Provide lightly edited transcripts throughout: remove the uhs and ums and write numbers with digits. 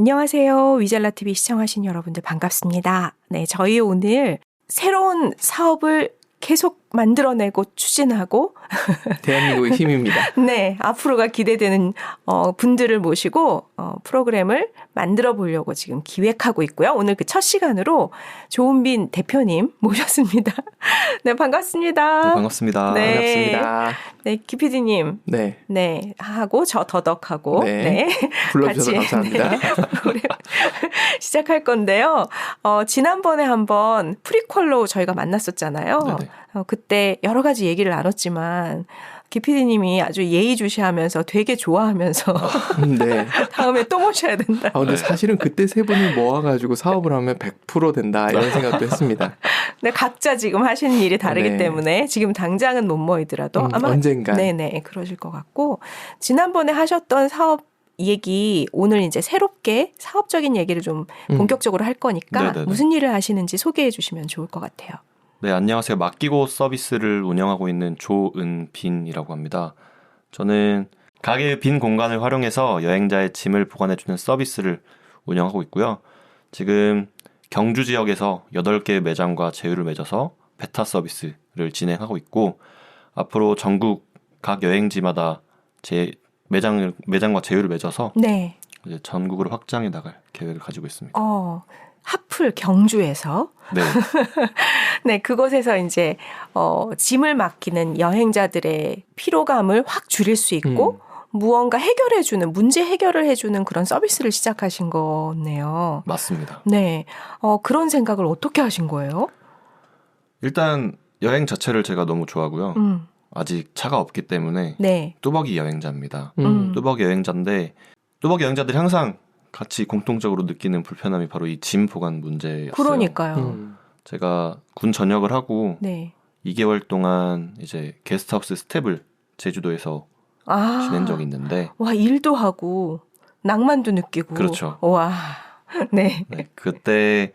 안녕하세요. 위잘라TV 시청하신 여러분들 반갑습니다. 네, 저희 오늘 새로운 사업을 계속 만들어내고 추진하고 대한민국의 힘입니다. 네, 앞으로가 기대되는 분들을 모시고 프로그램을 만들어 보려고 지금 기획하고 있고요. 오늘 그 첫 시간으로 조은빈 대표님 모셨습니다. 네, 반갑습니다. 네, 반갑습니다. 네. 반갑습니다. 네, 기피디님. 네. 네, 하고 저 더덕하고 네. 네. 불러주셔서 감사합니다. 프로그램 시작할 건데요. 지난번에 한번 프리퀄로 저희가 만났었잖아요. 그때 여러 가지 얘기를 나눴지만 기피디님이 아주 예의주시하면서 되게 좋아하면서 네. 다음에 또 모셔야 된다. 근데 사실은 그때 세 분을 모아가지고 사업을 하면 100% 된다 이런 생각도 했습니다. 네, 각자 지금 하시는 일이 다르기 네. 때문에 지금 당장은 못 모이더라도 아마 언젠간. 네네 그러실 것 같고 지난번에 하셨던 사업 얘기 오늘 이제 새롭게 사업적인 얘기를 좀 본격적으로 할 거니까 네네네. 무슨 일을 하시는지 소개해 주시면 좋을 것 같아요. 네, 안녕하세요. 맡기고 서비스를 운영하고 있는 조은빈이라고 합니다. 저는 가게의 빈 공간을 활용해서 여행자의 짐을 보관해주는 서비스를 운영하고 있고요. 지금 경주 지역에서 8개의 매장과 제휴를 맺어서 베타 서비스를 진행하고 있고 앞으로 전국 각 여행지마다 매장과 제휴를 맺어서 네. 이제 전국으로 확장해 나갈 계획을 가지고 있습니다. 하플 경주에서 네. 네, 그곳에서 이제 짐을 맡기는 여행자들의 피로감을 확 줄일 수 있고 무언가 해결해주는 문제 해결을 해주는 그런 서비스를 시작하신 거네요. 맞습니다. 네, 그런 생각을 어떻게 하신 거예요? 일단 여행 자체를 제가 너무 좋아하고요. 아직 차가 없기 때문에 네. 뚜벅이 여행자입니다. 뚜벅이 여행자인데 뚜벅이 여행자들이 항상 같이 공통적으로 느끼는 불편함이 바로 이 짐 보관 문제였어요. 그러니까요. 제가 군 전역을 하고 네. 2개월 동안 이제 게스트하우스 스텝을 제주도에서 지낸 적이 있는데 와, 일도 하고 낭만도 느끼고 그렇죠. 와. 네. 네, 그때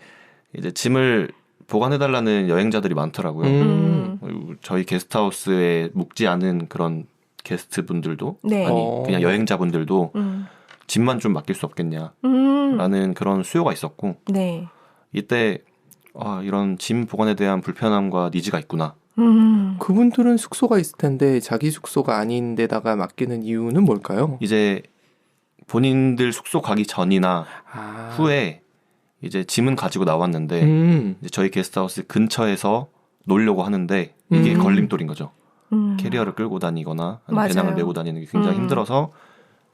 이제 짐을 보관해달라는 여행자들이 많더라고요. 저희 게스트하우스에 묵지 않은 그런 게스트분들도 네. 아니 그냥 여행자분들도 짐만 좀 맡길 수 없겠냐라는 그런 수요가 있었고 네. 이때 이런 짐 보관에 대한 불편함과 니즈가 있구나. 그분들은 숙소가 있을 텐데 자기 숙소가 아닌 데다가 맡기는 이유는 뭘까요? 이제 본인들 숙소 가기 전이나 후에 이제 짐은 가지고 나왔는데 이제 저희 게스트하우스 근처에서 놀려고 하는데 이게 걸림돌인 거죠. 캐리어를 끌고 다니거나 배낭을 메고 다니는 게 굉장히 힘들어서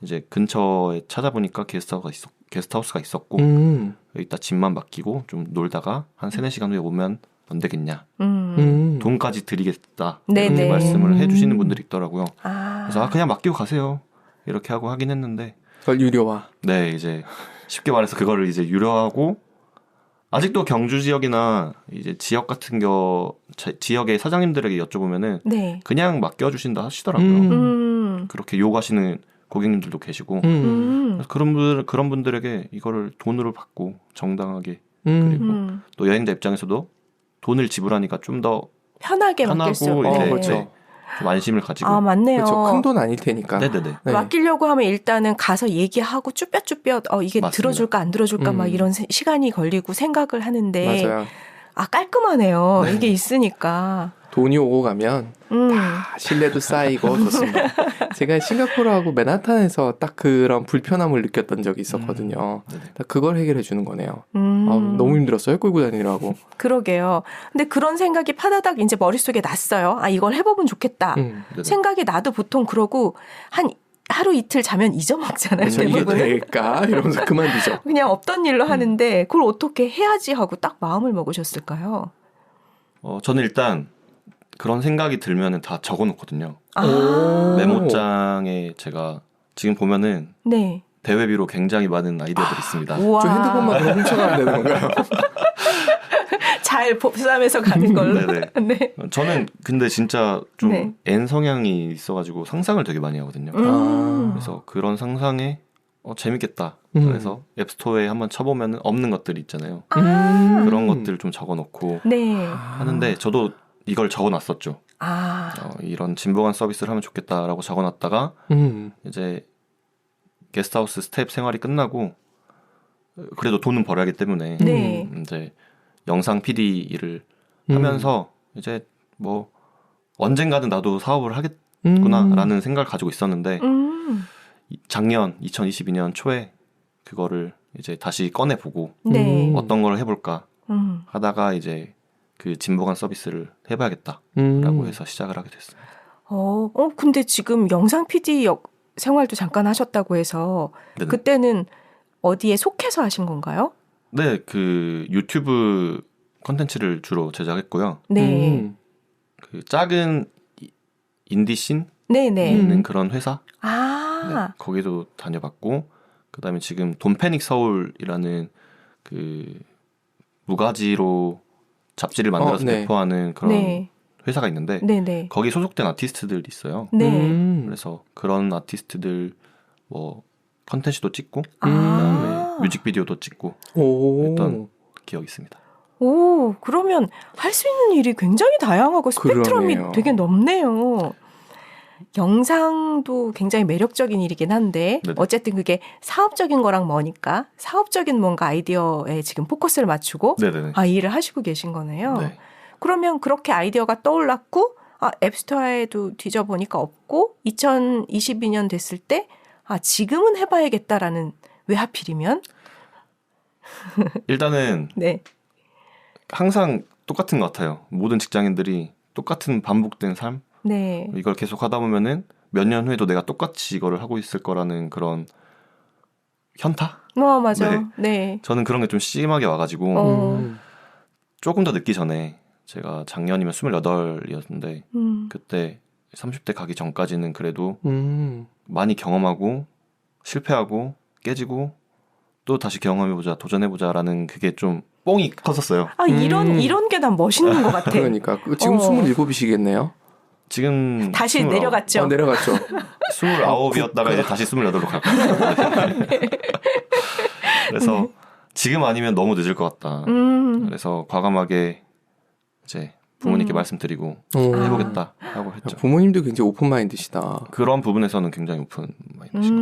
이제 근처에 찾아보니까 게스트하우스가 있었고 여기다 짐만 맡기고 좀 놀다가 한 3-4시간 후에 오면 안 되겠냐. 돈까지 드리겠다. 이렇게 말씀을 해주시는 분들이 있더라고요. 그래서 그냥 맡기고 가세요. 이렇게 하고 하긴 했는데 그걸 유료화. 네, 이제 쉽게 말해서 그거를 이제 유료하고 아직도 경주 지역이나 이제 지역 같은 지역의 사장님들에게 여쭤보면은 네. 그냥 맡겨주신다 하시더라고요. 그렇게 요구하시는 고객님들도 계시고 그래서 그런 분들에게 이거를 돈으로 받고 정당하게 그리고 또 여행자 입장에서도 돈을 지불하니까 좀 더 편하게 맡길 수 편하고 이렇게 그렇죠. 좀 안심을 가지고 맞네요. 그렇죠. 큰 돈 아닐 테니까. 네네네. 네. 맡기려고 하면 일단은 가서 얘기하고 쭈뼛쭈뼛 이게 맞습니다. 들어줄까 안 들어줄까 막 이런 시간이 걸리고 생각을 하는데 맞아요. 깔끔하네요. 네. 이게 있으니까. 돈이 오고 가면 다 신뢰도 쌓이고 좋습니다. 제가 싱가포르하고 맨하탄에서 딱 그런 불편함을 느꼈던 적이 있었거든요. 딱 그걸 해결해 주는 거네요. 너무 힘들었어요. 끌고 다니라고. 그러게요. 근데 그런 생각이 파다닥 이제 머릿속에 났어요. 이걸 해보면 좋겠다. 생각이 나도 보통 그러고 한 하루 이틀 자면 잊어먹잖아요. 그렇죠. 이게 될까? 이러면서 그만두죠. 그냥 없던 일로 하는데 그걸 어떻게 해야지 하고 딱 마음을 먹으셨을까요? 저는 일단 그런 생각이 들면은 다 적어놓거든요. 메모장에 제가 지금 보면은 네. 대회비로 굉장히 많은 아이디어들이 있습니다. 저 핸드폰만 더 훔쳐가면 되는 건가요? 잘 복사하면서 가는 걸로. 네네. 네. 저는 근데 진짜 좀 N 성향이 있어가지고 상상을 되게 많이 하거든요. 그래서 그런 상상에 재밌겠다. 그래서 앱스토어에 한번 쳐보면 없는 것들이 있잖아요. 그런 것들 좀 적어놓고 네. 하는데 저도 이걸 적어놨었죠. 이런 진보관 서비스를 하면 좋겠다라고 적어놨다가 이제 게스트하우스 스텝 생활이 끝나고 그래도 돈은 벌어야 하기 때문에 네. 이제 영상 PD 일을 하면서 이제 뭐 언젠가는 나도 사업을 하겠구나라는 생각을 가지고 있었는데 작년 2022년 초에 그거를 이제 다시 꺼내보고 네. 어떤 걸 해볼까 하다가 이제 그 진보관 서비스를 해봐야겠다라고 해서 시작을 하게 됐습니다. 근데 지금 영상 PD 생활도 잠깐 하셨다고 해서 네네. 그때는 어디에 속해서 하신 건가요? 네, 그 유튜브 콘텐츠를 주로 제작했고요. 네. 그 작은 인디씬 네네. 있는 그런 회사 아. 네, 거기도 다녀봤고 그다음에 지금 돈패닉 서울이라는 그 무가지로 잡지를 만들어서 네. 배포하는 그런 네. 회사가 있는데 네네. 거기 소속된 아티스트들이 있어요. 네. 그래서 그런 아티스트들 뭐 컨텐츠도 찍고 아. 그다음에 뮤직비디오도 찍고 했던 기억이 있습니다. 오, 그러면 할 수 있는 일이 굉장히 다양하고 스펙트럼이 그러네요. 되게 넓네요. 영상도 굉장히 매력적인 일이긴 한데 네네. 어쨌든 그게 사업적인 거랑 뭐니까 사업적인 뭔가 아이디어에 지금 포커스를 맞추고 네네네. 이 일을 하시고 계신 거네요. 네. 그러면 그렇게 아이디어가 떠올랐고 앱스토어에도 뒤져보니까 없고 2022년 됐을 때 지금은 해봐야겠다라는 왜 하필이면? 일단은 네. 항상 똑같은 것 같아요. 모든 직장인들이 똑같은 반복된 삶 네. 이걸 계속 하다 보면은 몇 년 후에도 내가 똑같이 이거를 하고 있을 거라는 그런 현타? 맞아. 네. 네. 저는 그런 게 좀 심하게 와가지고 조금 더 늦기 전에 제가 작년이면 28이었는데 그때 30대 가기 전까지는 그래도 많이 경험하고 실패하고 깨지고 또 다시 경험해보자 도전해보자라는 그게 좀 뽕이 컸었어요. 이런 게 난 멋있는 것 같아. 그러니까 지금 27이시겠네요. 지금 다시 29. 내려갔죠. 내려갔죠. 29이었다가 이제 다시 28으로 갈 거예요. 그래서 지금 아니면 너무 늦을 것 같다. 그래서 과감하게 이제 부모님께 말씀드리고 해보겠다 하고 했죠. 부모님도 굉장히 오픈 마인드시다. 그런 부분에서는 굉장히 오픈 마인드시고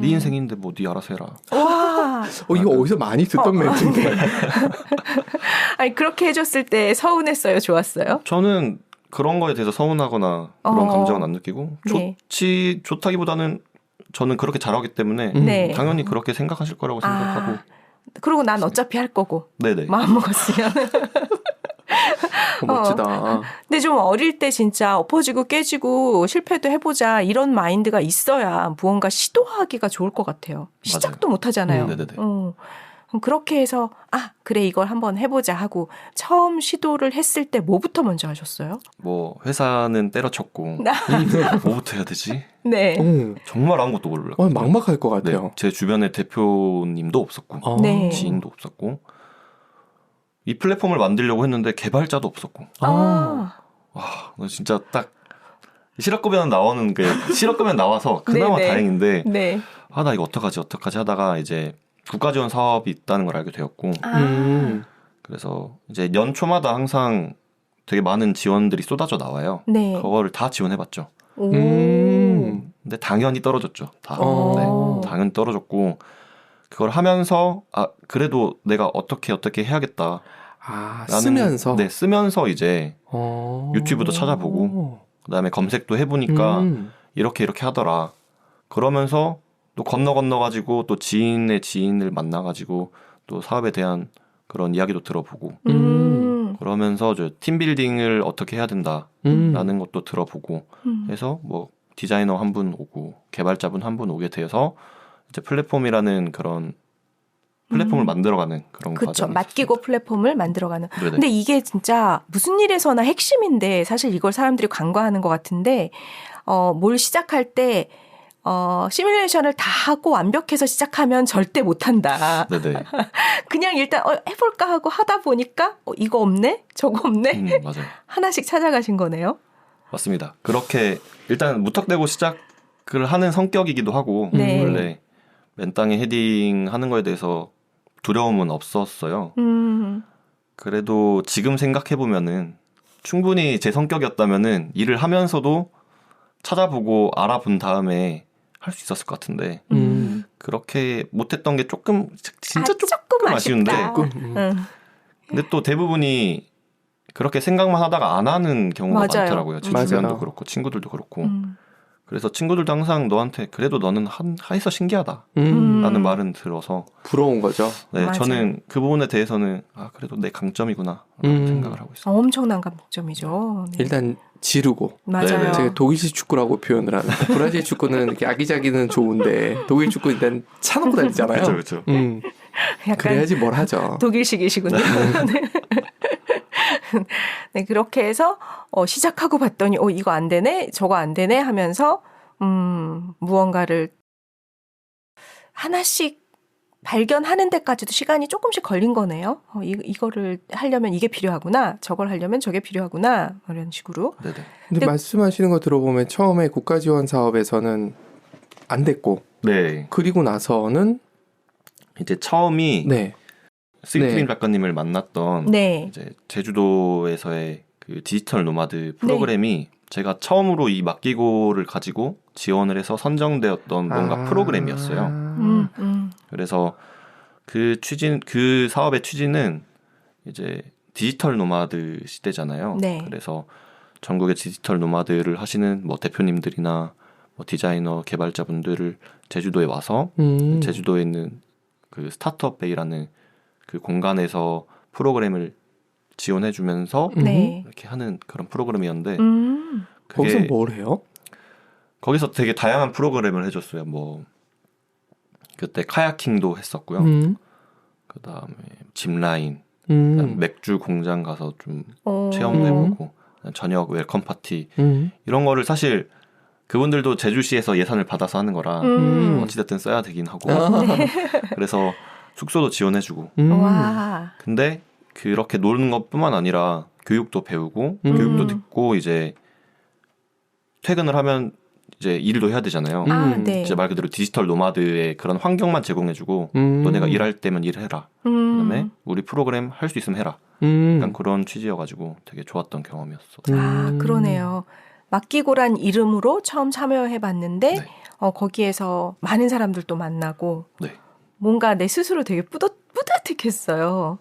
네 인생인데 뭐 네 알아서 해라. 와. 이거 어디서 많이 듣던 멘트인데. 아니 그렇게 해줬을 때 서운했어요, 좋았어요? 저는 그런 거에 대해서 서운하거나 그런 감정은 안 느끼고 네. 좋다기보다는 저는 그렇게 잘하기 때문에 네. 당연히 그렇게 생각하실 거라고 생각하고 그리고 난 어차피 할 거고 네네. 마음 먹었으면 멋지다. 근데 좀 어릴 때 진짜 엎어지고 깨지고 실패도 해보자 이런 마인드가 있어야 무언가 시도하기가 좋을 것 같아요. 시작도 못 하잖아요. 네네네. 그렇게 해서 그래 이걸 한번 해보자 하고 처음 시도를 했을 때 뭐부터 먼저 하셨어요? 뭐 회사는 때려쳤고 뭐부터 해야 되지? 네. 정말 아무것도 몰랐고 막막할 것 같아요. 네, 제 주변에 대표님도 없었고 네. 지인도 없었고 이 플랫폼을 만들려고 했는데 개발자도 없었고 와, 진짜 딱 실업급여는 나오는 게 실업급여 나와서 그나마 네네. 다행인데 네. 나 이거 어떡하지 하다가 이제 국가지원 사업이 있다는 걸 알게 되었고 그래서 이제 연초마다 항상 되게 많은 지원들이 쏟아져 나와요. 네. 그거를 다 지원해봤죠. 오. 근데 당연히 떨어졌죠. 다. 네, 당연히 떨어졌고 그걸 하면서 그래도 내가 어떻게 해야겠다. 쓰면서? 네, 쓰면서 이제 유튜브도 찾아보고 그다음에 검색도 해보니까 이렇게 하더라. 그러면서 또 건너가지고 또 지인의 지인을 만나가지고 또 사업에 대한 그런 이야기도 들어보고 그러면서 저 팀빌딩을 어떻게 해야 된다라는 것도 들어보고 해서 뭐 디자이너 한 분 오고 개발자분 한 분 오게 돼서 이제 플랫폼이라는 그런 플랫폼을 만들어가는 그런 그렇죠. 과정이 맡기고 있었습니다. 플랫폼을 만들어가는. 네네. 근데 이게 진짜 무슨 일에서나 핵심인데 사실 이걸 사람들이 간과하는 것 같은데 뭘 시작할 때 시뮬레이션을 다 하고 완벽해서 시작하면 절대 못한다. 네네. 그냥 일단 해볼까 하고 하다 보니까 이거 없네? 저거 없네? 맞아요. 하나씩 찾아가신 거네요. 맞습니다. 그렇게 일단 무턱대고 시작을 하는 성격이기도 하고 네. 원래 맨 땅에 헤딩하는 거에 대해서 두려움은 없었어요. 그래도 지금 생각해보면은 충분히 제 성격이었다면은 일을 하면서도 찾아보고 알아본 다음에 할 수 있었을 것 같은데 그렇게 못했던 게 조금 진짜 조금 아쉬운데 근데 또 대부분이 그렇게 생각만 하다가 안 하는 경우가 맞아요. 많더라고요. 제 주변도 그렇고 친구들도 그렇고 그래서 친구들도 항상 너한테 그래도 너는 해서 신기하다 라는 말은 들어서 부러운 거죠. 네, 맞아요. 저는 그 부분에 대해서는 그래도 내 강점이구나 라고 생각을 하고 있어요. 엄청난 감점이죠. 네. 일단 지르고. 맞아요. 제가 독일식 축구라고 표현을 하는데 브라질 축구는 이렇게 아기자기는 좋은데 독일 축구 일단 차놓고 다니잖아요. 그렇죠. 약간 그래야지 뭘 하죠. 독일식이시군요. 네, 그렇게 해서 시작하고 봤더니 이거 안 되네, 저거 안 되네 하면서 무언가를 하나씩 발견하는 데까지도 시간이 조금씩 걸린 거네요. 이거를 하려면 이게 필요하구나, 저걸 하려면 저게 필요하구나, 이런 식으로. 네네. 근데 말씀하시는 거 들어보면 처음에 국가 지원 사업에서는 안 됐고, 네. 그리고 나서는 이제 처음이 네. 스위트림 네. 작가님을 만났던 네. 이제 제주도에서의 그 디지털 노마드 프로그램이 제가 처음으로 이 맡기고를 가지고 지원을 해서 선정되었던 뭔가 프로그램이었어요. 그래서 그 사업의 취지는 이제 디지털 노마드 시대잖아요. 네. 그래서 전국의 디지털 노마드를 하시는 뭐 대표님들이나 뭐 디자이너 개발자분들을 제주도에 와서 제주도에 있는 그 스타트업 베이라는 그 공간에서 프로그램을 지원해주면서 네. 이렇게 하는 그런 프로그램이었는데 거기서 뭘 해요? 거기서 되게 다양한 프로그램을 해줬어요. 뭐 그때 카야킹도 했었고요. 그 다음에 짚라인, 그다음에 맥주 공장 가서 좀 체험도 해보고 저녁 웰컴 파티 이런 거를 사실 그분들도 제주시에서 예산을 받아서 하는 거라 어찌됐든 써야 되긴 하고 그래서 숙소도 지원해주고 와. 근데 그렇게 노는 것뿐만 아니라 교육도 배우고 교육도 듣고 이제 퇴근을 하면 이제 일도 해야 되잖아요. 네. 이제 말 그대로 디지털 노마드의 그런 환경만 제공해주고 너네가 일할 때면 일해라. 그다음에 우리 프로그램 할 수 있으면 해라. 약간 그런 취지여가지고 되게 좋았던 경험이었어요. 그러네요. 맡기고란 이름으로 처음 참여해봤는데 네. 거기에서 많은 사람들도 만나고 네. 뭔가 내 스스로 되게 뿌듯했어요.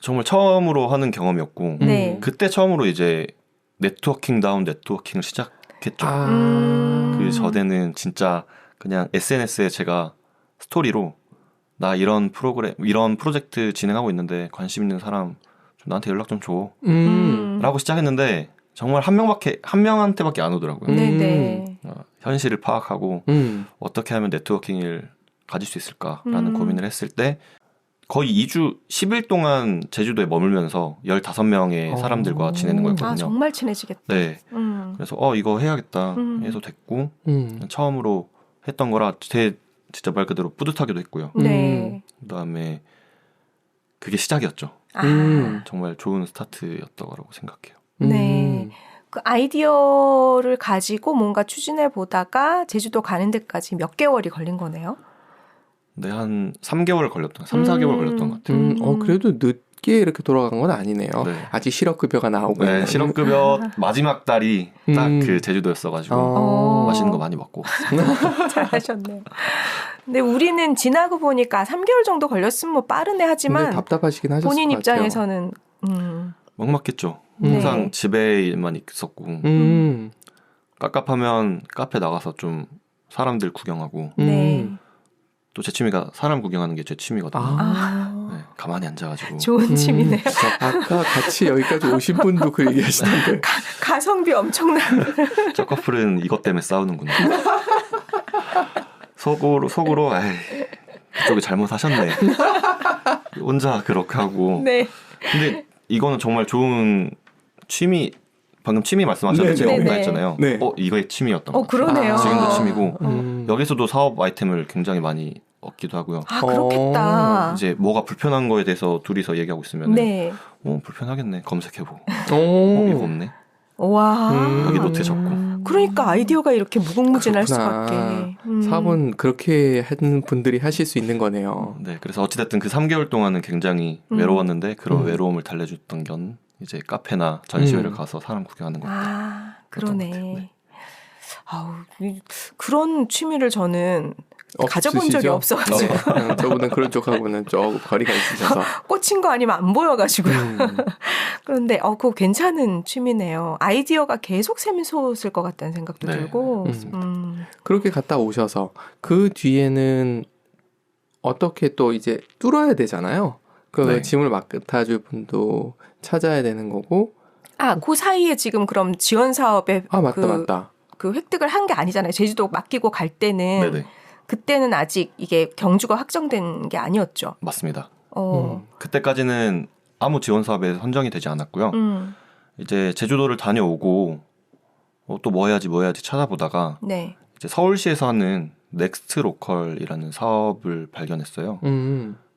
정말 처음으로 하는 경험이었고 네. 그때 처음으로 이제 네트워킹다운 네트워킹을 시작했죠. 그 전에는 진짜 그냥 SNS에 제가 스토리로 나 이런 프로그램 이런 프로젝트 진행하고 있는데 관심 있는 사람 좀 나한테 연락 좀 줘. 라고 시작했는데 정말 한 명한테밖에 안 오더라고요. 네네. 현실을 파악하고 어떻게 하면 네트워킹을 가질 수 있을까라는 고민을 했을 때 거의 2주 10일 동안 제주도에 머물면서 15명의 사람들과 지내는 거였거든요. 정말 친해지겠다. 네. 그래서 이거 해야겠다 해서 됐고 처음으로 했던 거라 진짜 말 그대로 뿌듯하기도 했고요. 네. 그다음에 그게 시작이었죠. 정말 좋은 스타트였던 거라고 생각해요. 네. 그 아이디어를 가지고 뭔가 추진해 보다가 제주도 가는 데까지 몇 개월이 걸린 거네요. 네, 한 3개월 걸렸던, 3, 4개월 걸렸던 것 같아요. 그래도 늦게 이렇게 돌아간 건 아니네요. 네. 아직 실업급여가 나오고. 네, 실업급여 마지막 달이 딱 그 제주도였어가지고 맛있는 거 많이 먹고. 잘하셨네요. 근데 우리는 지나고 보니까 3개월 정도 걸렸으면 뭐 빠르네 하지만 답답하시긴 하셨을 본인 것 같아요. 입장에서는 막막했죠. 네. 항상 집에만 있었고 깝깝하면 카페 나가서 좀 사람들 구경하고 네. 또 제 취미가 사람 구경하는 게 제 취미거든요. 네, 가만히 앉아가지고 좋은 취미네요. 아까 같이 여기까지 오신 분도 그 얘기 하시던데. 가성비 엄청난. 저 커플은 이것 때문에 싸우는구나. 속으로 에이, 그쪽이 잘못하셨네. 혼자 그렇게 하고. 네. 근데 이거는 정말 좋은 취미. 방금 취미 말씀하셨는데 제가 없다 했잖아요. 네. 이거의 취미였던 것 같아요. 그러네요. 지금도 취미고 여기서도 사업 아이템을 굉장히 많이 얻기도 하고요. 그렇겠다. 이제 뭐가 불편한 거에 대해서 둘이서 얘기하고 있으면 네. 불편하겠네. 검색해보고. 이거 없네. 와. 여기 노트 적고. 그러니까 아이디어가 이렇게 무궁무진할 그렇구나. 수밖에. 사업은 그렇게 하는 분들이 하실 수 있는 거네요. 네, 그래서 어찌됐든 그 3개월 동안은 굉장히 외로웠는데 그런 외로움을 달래줬던 건 이제 카페나 전시회를 가서 사람 구경하는 것 같아요. 그러네. 네. 그런 취미를 저는 가져본 적이 없어가지고. 저보다는 그런 쪽하고는 조금 거리가 있으셔서. 꽂힌 거 아니면 안 보여가지고요. 그런데 그거 괜찮은 취미네요. 아이디어가 계속 샘솟을 것 같다는 생각도 들고. 그렇게 갔다 오셔서 그 뒤에는 어떻게 또 이제 뚫어야 되잖아요. 그 짐을 맡아줄 분도 찾아야 되는 거고. 그 사이에 지금 그럼 지원 사업에 맞다. 그 획득을 한 게 아니잖아요. 제주도 맡기고 갈 때는. 네네. 그때는 아직 이게 경주가 확정된 게 아니었죠. 맞습니다. 그때까지는 아무 지원 사업에 선정이 되지 않았고요. 이제 제주도를 다녀오고 또 뭐 해야지 찾아보다가 이제 서울시에서 하는 넥스트 로컬이라는 사업을 발견했어요.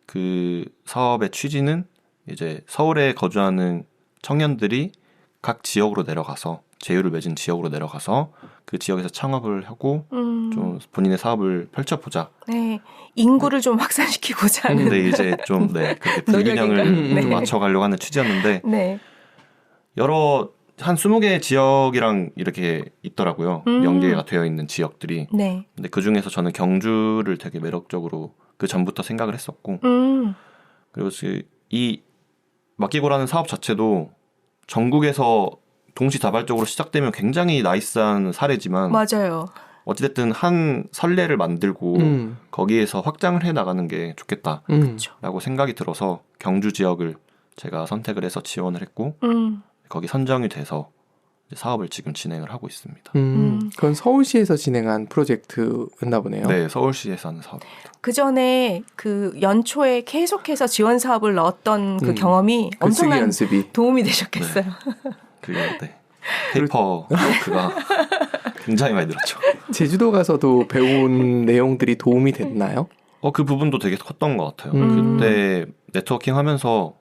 그 사업의 취지는 이제 서울에 거주하는 청년들이 각 지역으로 내려가서 제휴를 맺은 지역으로 내려가서 그 지역에서 창업을 하고 좀 본인의 사업을 펼쳐보자. 네, 인구를 좀 확산시키고자 하는. 근데 이제 좀 그렇게 불균형을 맞춰가려고 하는 취지였는데 여러 한 20개의 지역이랑 이렇게 있더라고요. 연계가 되어 있는 지역들이. 근데 그 중에서 저는 경주를 되게 매력적으로 그 전부터 생각을 했었고 그리고 이 맡기고라는 사업 자체도 전국에서 동시다발적으로 시작되면 굉장히 나이스한 사례지만 맞아요. 어찌됐든 한 선례를 만들고 거기에서 확장을 해나가는 게 좋겠다라고 생각이 들어서 경주 지역을 제가 선택을 해서 지원을 했고 거기 선정이 돼서 사업을 지금 진행을 하고 있습니다. 그건 서울시에서 진행한 프로젝트였나 보네요. 네, 서울시에서 하는 사업입니다. 그 전에 그 연초에 계속해서 지원 사업을 넣었던 그 경험이 엄청난 연습이 도움이 되셨겠어요. 페이퍼 워크가 굉장히 많이 늘었죠. 제주도 가서도 배운 내용들이 도움이 됐나요? 그 부분도 되게 컸던 것 같아요. 그때 네트워킹 하면서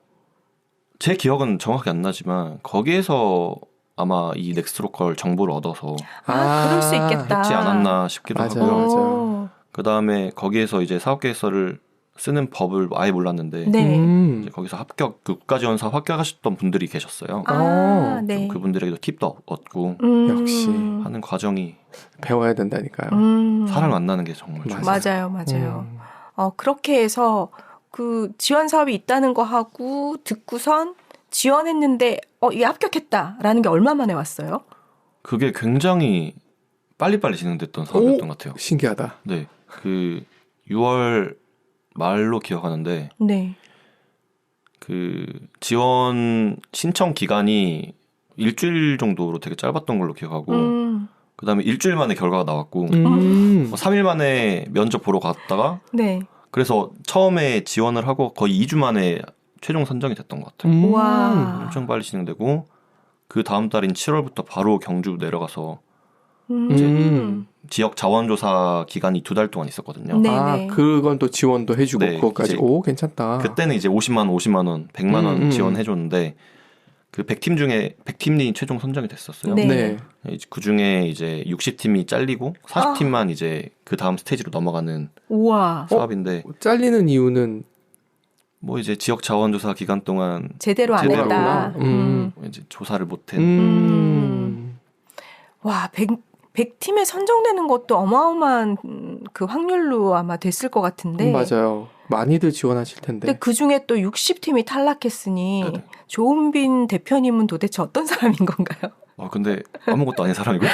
제 기억은 정확히 안 나지만 거기에서 아마 이 넥스트로컬 정보를 얻어서 그럴 수 있겠다. 했지 않았나 싶기도 하고요. 맞아요. 그 다음에 거기에서 이제 사업계획서를 쓰는 법을 아예 몰랐는데 이제 거기서 그 국가지원사 합격하셨던 분들이 계셨어요. 그분들에게도 팁도 얻고 역시 하는 과정이 배워야 된다니까요. 사람을 만나는 게 정말 맞아요. 그렇게 해서 그 지원 사업이 있다는 거 하고 듣고선 지원했는데 이게 합격했다라는 게 얼마 만에 왔어요? 그게 굉장히 빨리빨리 진행됐던 사업이었던 것 같아요. 신기하다. 네, 그 6월 말로 기억하는데 그 지원 신청 기간이 일주일 정도로 되게 짧았던 걸로 기억하고 그 다음에 일주일 만에 결과가 나왔고 3일 만에 면접 보러 갔다가 그래서 처음에 지원을 하고 거의 2주 만에 최종 선정이 됐던 것 같아요. 엄청 빨리 진행되고 그 다음 달인 7월부터 바로 경주 내려가서 이제 지역 자원조사 기간이 2달 동안 있었거든요. 그건 또 지원도 해주고 그거까지. 괜찮다. 그때는 이제 50만 원, 100만 원 지원해줬는데 그 100팀 중에 100팀이 최종 선정이 됐었어요. 그 중에 이제 60팀이 잘리고 40팀만 이제 그 다음 스테이지로 넘어가는 사업인데 잘리는 이유는 뭐 이제 지역 자원조사 기간 동안 제대로 안 했다. 이제 조사를 못한. 와, 100팀에 선정되는 것도 어마어마한 그 확률로 아마 됐을 것 같은데. 맞아요. 많이들 지원하실 텐데. 근데 그 중에 또 60팀이 탈락했으니 조은빈 대표님은 도대체 어떤 사람인 건가요? 근데 아무것도 아닌 사람이고요.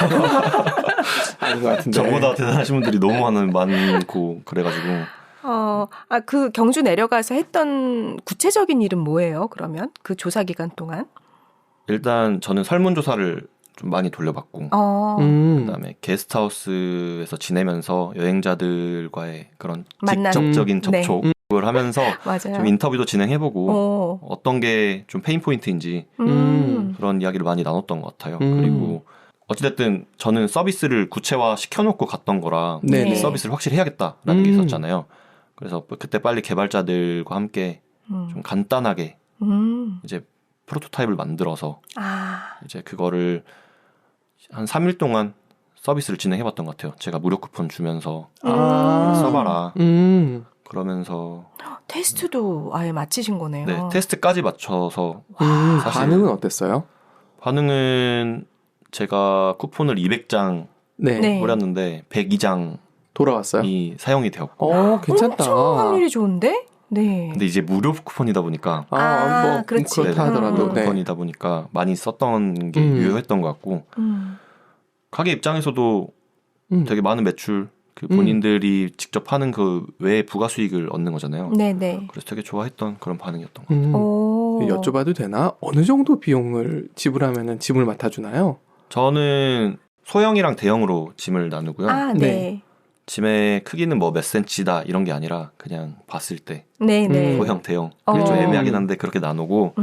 아닌 것 같은데. 저보다 대단하신 분들이 너무 많고 그래가지고. 그 경주 내려가서 했던 구체적인 일은 뭐예요? 그러면 그 조사 기간 동안? 일단 저는 설문조사를 좀 많이 돌려봤고 그다음에 게스트하우스에서 지내면서 여행자들과의 그런 직접적인 접촉을 하면서 좀 인터뷰도 진행해보고 어떤 게 좀 페인 포인트인지 그런 이야기를 많이 나눴던 것 같아요. 그리고 어찌됐든 저는 서비스를 구체화 시켜놓고 갔던 거라 서비스를 확실히 해야겠다라는 게 있었잖아요. 그래서 그때 빨리 개발자들과 함께 좀 간단하게 이제 프로토타입을 만들어서 이제 그거를 한 3일 동안 서비스를 진행해봤던 것 같아요. 제가 무료 쿠폰 주면서 써봐라. 그러면서 테스트도 아예 마치신 거네요. 네, 테스트까지 맞춰서 사실 반응은 어땠어요? 반응은 제가 쿠폰을 200장 뿌렸는데 102장 돌아왔어요. 사용이 되었고. 괜찮다. 엄청 확률이 좋은데? 네. 근데 이제 무료 쿠폰이다 보니까 뭐 그렇지. 그렇다 하더라도 무료 쿠폰이다 보니까 많이 썼던 게 유효했던 것 같고 가게 입장에서도 되게 많은 매출 그 본인들이 직접 하는 그 외에 부가 수익을 얻는 거잖아요. 네네. 그래서 되게 좋아했던 그런 반응이었던 것 같아요. 여쭤봐도 되나? 어느 정도 비용을 지불하면은 짐을 맡아주나요? 저는 소형이랑 대형으로 짐을 나누고요. 아, 네. 짐의 크기는 뭐 몇 센치다 이런 게 아니라 그냥 봤을 때 네네. 소형, 대형 좀 애매하긴 한데 그렇게 나누고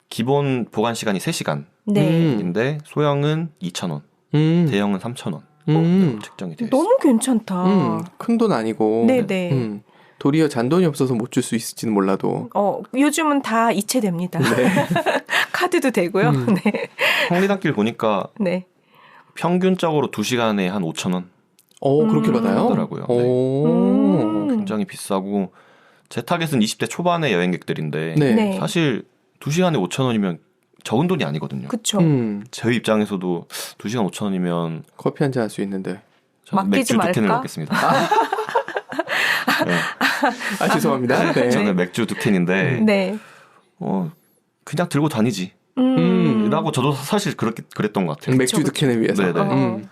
기본 보관 시간이 3시간인데 네. 소형은 2,000원, 대형은 3,000원 책정이 되어 있어요. 너무 괜찮다. 큰 돈 아니고 네네. 도리어 잔돈이 없어서 못 줄 수 있을지는 몰라도 요즘은 다 이체됩니다. 네. 카드도 되고요. 네. 성리단길 보니까 네. 평균적으로 2시간에 한 5,000원 그렇게 받아요? 하더라고요. 굉장히 비싸고 제 타겟은 20대 초반의 여행객들인데 네. 사실 2시간에 5,000원이면 적은 돈이 아니거든요. 그쵸. 저희 입장에서도 2시간 5,000원이면 커피 한잔 할 수 있는데 저는 맥주 말까? 2캔을 먹겠습니다. 네. 죄송합니다. 네. 저는 맥주 2캔인데 네. 그냥 들고 다니지. 라고 저도 사실 그랬던 것 같아요. 맥주 득캔을 위해서. 네네.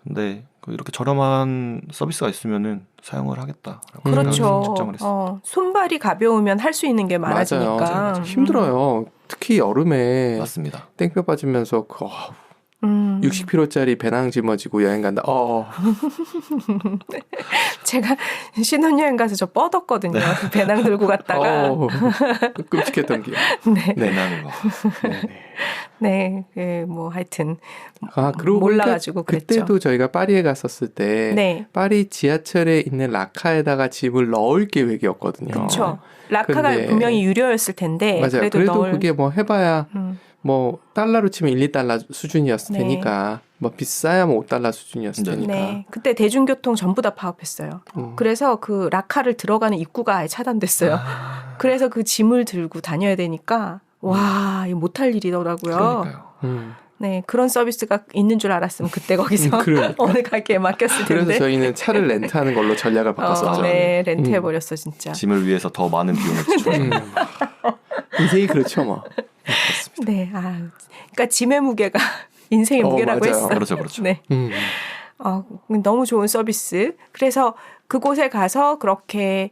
근데 이렇게 저렴한 서비스가 있으면은 사용을 하겠다라고 그렇죠. 측정을 했어요. 손발이 가벼우면 할 수 있는 게 많아지니까. 맞아요. 힘들어요. 특히 여름에 맞습니다. 땡볕 빠지면서 60kg짜리 배낭 짊어지고 여행 간다. 제가 신혼여행 가서 저 뻗었거든요. 그 배낭 들고 갔다가. 끔찍했던 기억. 네. 배낭 거. 네. 뭐 하여튼 그러고 몰라가지고 그랬죠. 그때도 저희가 파리에 갔었을 때 네. 파리 지하철에 있는 라카에다가 짐을 넣을 계획이었거든요. 그렇죠. 라카가 근데 분명히 유료였을 텐데. 맞아요. 그래도 그게 뭐 해봐야 뭐 달러로 치면 1, 2달러 수준이었을 네. 테니까 뭐 비싸야 뭐 5달러 수준이었을 테니까. 네. 그때 대중교통 전부 다 파업했어요. 그래서 그 라카를 들어가는 입구가 아예 차단됐어요. 그래서 그 짐을 들고 다녀야 되니까 와, 이거 못할 일이더라고요. 그러니까요. 네, 그런 서비스가 있는 줄 알았으면 그때 거기서 어느 가게에 맡겼을 텐데. 그래서 저희는 차를 렌트하는 걸로 전략을 바꿨었죠. 네, 렌트해버렸어 진짜. 짐을 위해서 더 많은 비용을 지출합니다. 인생이 그렇죠 뭐. 네, 그러니까 짐의 무게가 인생의 무게라고 맞아요. 했어요. 그렇죠. 네. 너무 좋은 서비스. 그래서 그곳에 가서 그렇게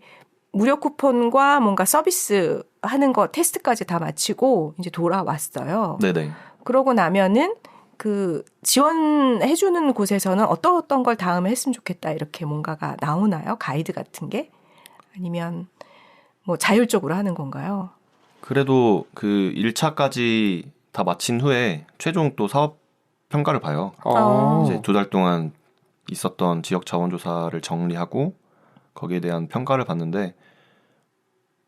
무료 쿠폰과 뭔가 서비스 하는 거 테스트까지 다 마치고 이제 돌아왔어요. 네네. 그러고 나면은 그 지원해주는 곳에서는 어떤 걸 다음에 했으면 좋겠다 이렇게 뭔가가 나오나요? 가이드 같은 게? 아니면 뭐 자율적으로 하는 건가요? 그래도 그 1차까지 다 마친 후에 최종 또 사업 평가를 봐요. 이제 2달 동안 있었던 지역 자원조사를 정리하고 거기에 대한 평가를 봤는데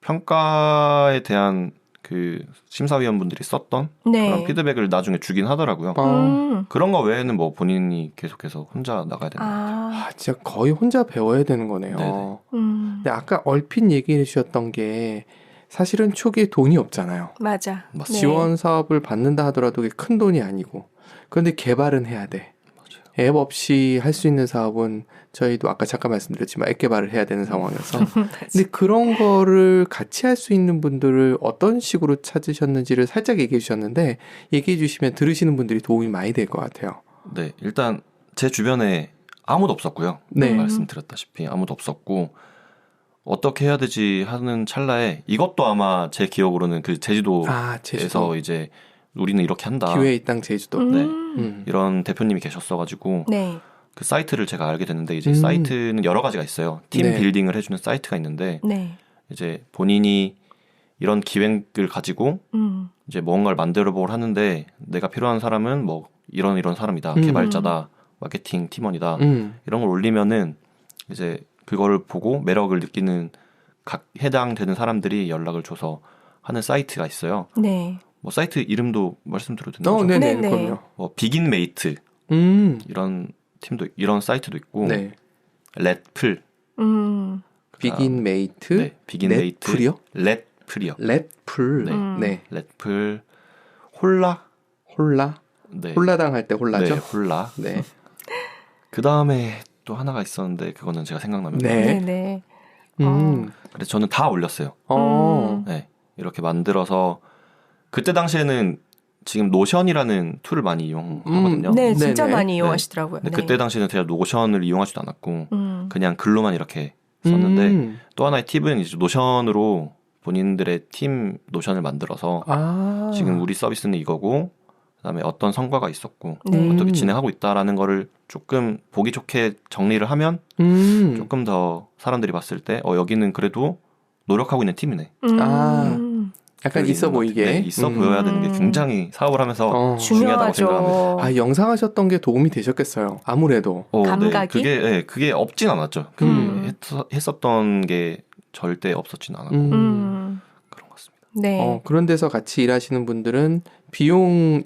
평가에 대한 그 심사위원분들이 썼던 그런 피드백을 나중에 주긴 하더라고요. 그런 거 외에는 뭐 본인이 계속해서 혼자 나가야 되는 것 같아요. 진짜 거의 혼자 배워야 되는 거네요. 근데 아까 얼핏 얘기해 주셨던 게 사실은 초기에 돈이 없잖아요. 맞아. 지원 사업을 받는다 하더라도 그게 큰 돈이 아니고 그런데 개발은 해야 돼. 앱 없이 할 수 있는 사업은 저희도 아까 잠깐 말씀드렸지만 앱 개발을 해야 되는 상황이어서 근데 그런 거를 같이 할 수 있는 분들을 어떤 식으로 찾으셨는지를 살짝 얘기해 주셨는데 얘기해 주시면 들으시는 분들이 도움이 많이 될 것 같아요. 네, 일단 제 주변에 아무도 없었고요. 네. 말씀드렸다시피 아무도 없었고 어떻게 해야 되지 하는 찰나에 이것도 아마 제 기억으로는 그 제주도에서 이제 우리는 이렇게 한다. 기회의 땅 제주도. 네. 이런 대표님이 계셨어가지고 그 사이트를 제가 알게 됐는데 이제 사이트는 여러 가지가 있어요. 팀 빌딩을 해주는 사이트가 있는데 이제 본인이 이런 기획을 가지고 이제 뭔가를 만들어보고 하는데 내가 필요한 사람은 뭐 이런 사람이다. 개발자다. 마케팅 팀원이다. 이런 걸 올리면은 이제 그거를 보고 매력을 느끼는 각 해당되는 사람들이 연락을 줘서 하는 사이트가 있어요. 네. 뭐 사이트 이름도 말씀드려도 되나요? 네네, 그럼요. 비긴메이트 이런 팀도 이런 사이트도 있고 렛플 비긴메이트 네, 비긴메이트 렛플이요? 렛플이요. 렛플 네. 렛플 홀라 네. 홀라당 할 때 홀라죠? 네, 홀라. 네. 그 다음에 또 하나가 있었는데 그거는 제가 생각나면 네. 네. 그래서 저는 다 올렸어요. 네, 이렇게 만들어서 그때 당시에는 지금 노션이라는 툴을 많이 이용하거든요. 네, 진짜 네네. 많이 이용하시더라고요. 근데 네. 그때 당시에는 제가 노션을 이용하지도 않았고 그냥 글로만 이렇게 썼는데 또 하나의 팁은 이제 노션으로 본인들의 팀 노션을 만들어서 지금 우리 서비스는 이거고 그다음에 어떤 성과가 있었고 어떻게 진행하고 있다라는 거를 조금 보기 좋게 정리를 하면 조금 더 사람들이 봤을 때 여기는 그래도 노력하고 있는 팀이네. 약간 있어 보이게. 네, 있어 보여야 되는 게 굉장히 사업을 하면서 중요하다고 생각합니다. 영상하셨던 게 도움이 되셨겠어요. 아무래도. 감각이? 네, 그게 없진 않았죠. 했었던 게 절대 없었진 않았고 그런 것 같습니다. 네. 그런 데서 같이 일하시는 분들은 비용을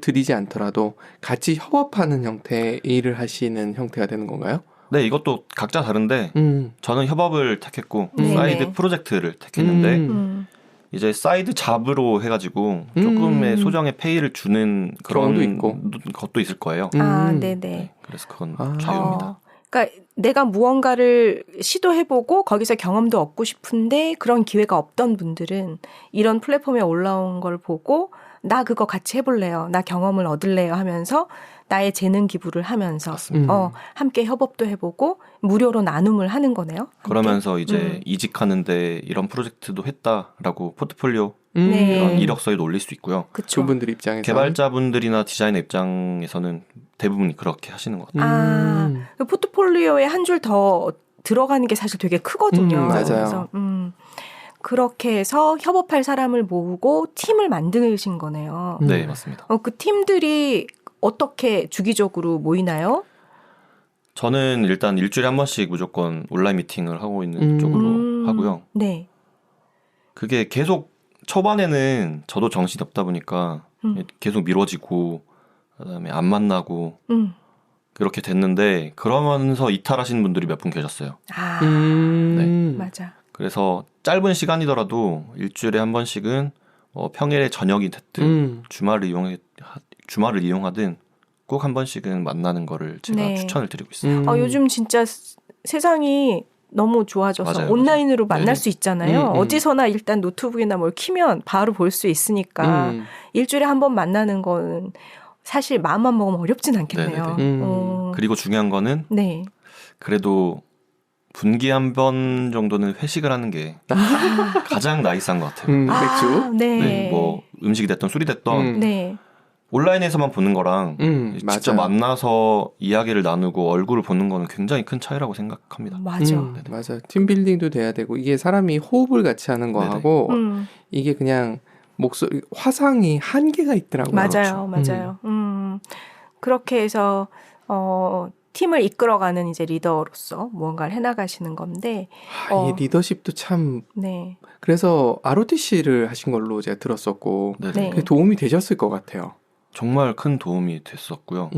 들이지 않더라도 같이 협업하는 형태의 일을 하시는 형태가 되는 건가요? 네, 이것도 각자 다른데 저는 협업을 택했고 네네. 사이드 프로젝트를 택했는데 이제 사이드 잡으로 해가지고 조금의 소정의 페이를 주는 그런 있고. 것도 있을 거예요. 네네. 네, 그래서 그건 자유입니다. 그러니까 내가 무언가를 시도해보고 거기서 경험도 얻고 싶은데 그런 기회가 없던 분들은 이런 플랫폼에 올라온 걸 보고 나 그거 같이 해볼래요. 나 경험을 얻을래요 하면서 나의 재능 기부를 하면서 함께 협업도 해보고 무료로 나눔을 하는 거네요. 함께. 그러면서 이제 이직하는데 이런 프로젝트도 했다라고 포트폴리오 네. 이런 이력서에도 올릴 수 있고요. 그쵸. 그분들 입장에서 개발자분들이나 디자이너 입장에서는 대부분이 그렇게 하시는 것 같아요. 그 포트폴리오에 한 줄 더 들어가는 게 사실 되게 크거든요. 맞아요. 그래서 그렇게 해서 협업할 사람을 모으고 팀을 만드신 거네요. 네, 맞습니다. 그 팀들이 어떻게 주기적으로 모이나요? 저는 일단 일주일에 한 번씩 무조건 온라인 미팅을 하고 있는 쪽으로 하고요. 네. 그게 계속 초반에는 저도 정신이 없다 보니까 계속 미뤄지고 그다음에 안 만나고 그렇게 됐는데 그러면서 이탈하시는 분들이 몇 분 계셨어요. 네. 맞아. 그래서 짧은 시간이더라도 일주일에 한 번씩은 평일에 저녁이 됐든 주말을 이용하든 꼭 한 번씩은 만나는 거를 제가 추천을 드리고 있어요. 요즘 진짜 세상이 너무 좋아져서 맞아요, 온라인으로 맞아요. 만날 네. 수 있잖아요. 어디서나 일단 노트북이나 뭘 키면 바로 볼 수 있으니까 일주일에 한 번 만나는 건 사실 마음만 먹으면 어렵진 않겠네요. 그리고 중요한 거는 네. 그래도 분기에 한 번 정도는 회식을 하는 게 가장 나이스한 것 같아요. 맥주? 네. 네, 뭐 음식이 됐던 술이 됐던 네. 온라인에서만 보는 거랑 직접 맞아요. 만나서 이야기를 나누고 얼굴을 보는 거는 굉장히 큰 차이라고 생각합니다. 맞아. 맞아. 팀빌딩도 돼야 되고 이게 사람이 호흡을 같이 하는 거하고 이게 그냥 목소리 화상이 한계가 있더라고요. 맞아요. 맞아요. 그렇게 해서 팀을 이끌어가는 이제 리더로서 무언가를 해나가시는 건데 이 리더십도 참 네. 그래서 ROTC를 하신 걸로 제가 들었었고 네. 그게 도움이 되셨을 것 같아요. 정말 큰 도움이 됐었고요.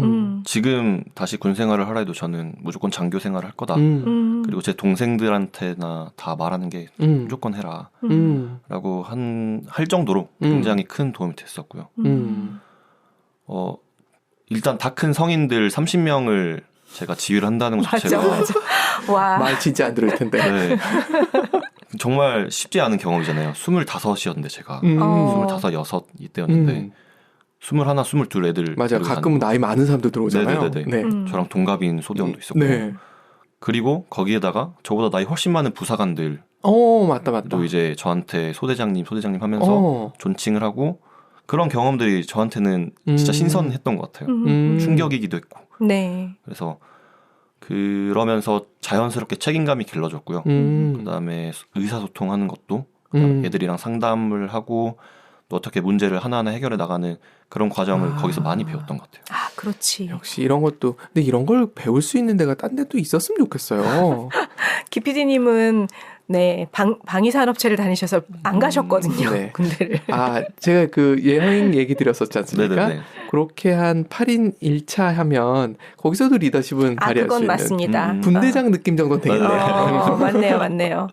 지금 다시 군 생활을 하라 해도 저는 무조건 장교 생활을 할 거다. 그리고 제 동생들한테나 다 말하는 게 무조건 해라. 라고 할 정도로 굉장히 큰 도움이 됐었고요. 일단 다 큰 성인들 30명을 제가 지휘를 한다는 것 자체가 와. 말 진짜 안 들을 텐데. 네. 정말 쉽지 않은 경험이잖아요. 25이었는데 제가 25, 6 이때였는데 21, 22 애들 맞아요. 가끔 나이 많은 사람들 들어오잖아요. 네네네. 네. 저랑 동갑인 소대원도 있었고 네. 그리고 거기에다가 저보다 나이 훨씬 많은 부사관들 맞다. 또 이제 저한테 소대장님 하면서 존칭을 하고 그런 경험들이 저한테는 진짜 신선했던 것 같아요. 충격이기도 했고. 네. 그래서 그러면서 자연스럽게 책임감이 길러졌고요. 그다음에 의사소통하는 것도 애들이랑 상담을 하고 또 어떻게 문제를 하나하나 해결해 나가는 그런 과정을 거기서 많이 배웠던 것 같아요. 그렇지. 역시 이런 것도 근데 이런 걸 배울 수 있는 데가 딴 데도 있었으면 좋겠어요. 기피디님은 네 방위산업체를 다니셔서 안 가셨거든요. 네. 군대를. 제가 그 여행 얘기 드렸었지 않습니까? 네네네. 그렇게 한 8인 1차 하면 거기서도 리더십은 발휘할 수 그건 있는 맞습니다. 분대장 느낌 정도는 되겠네요. 맞네요.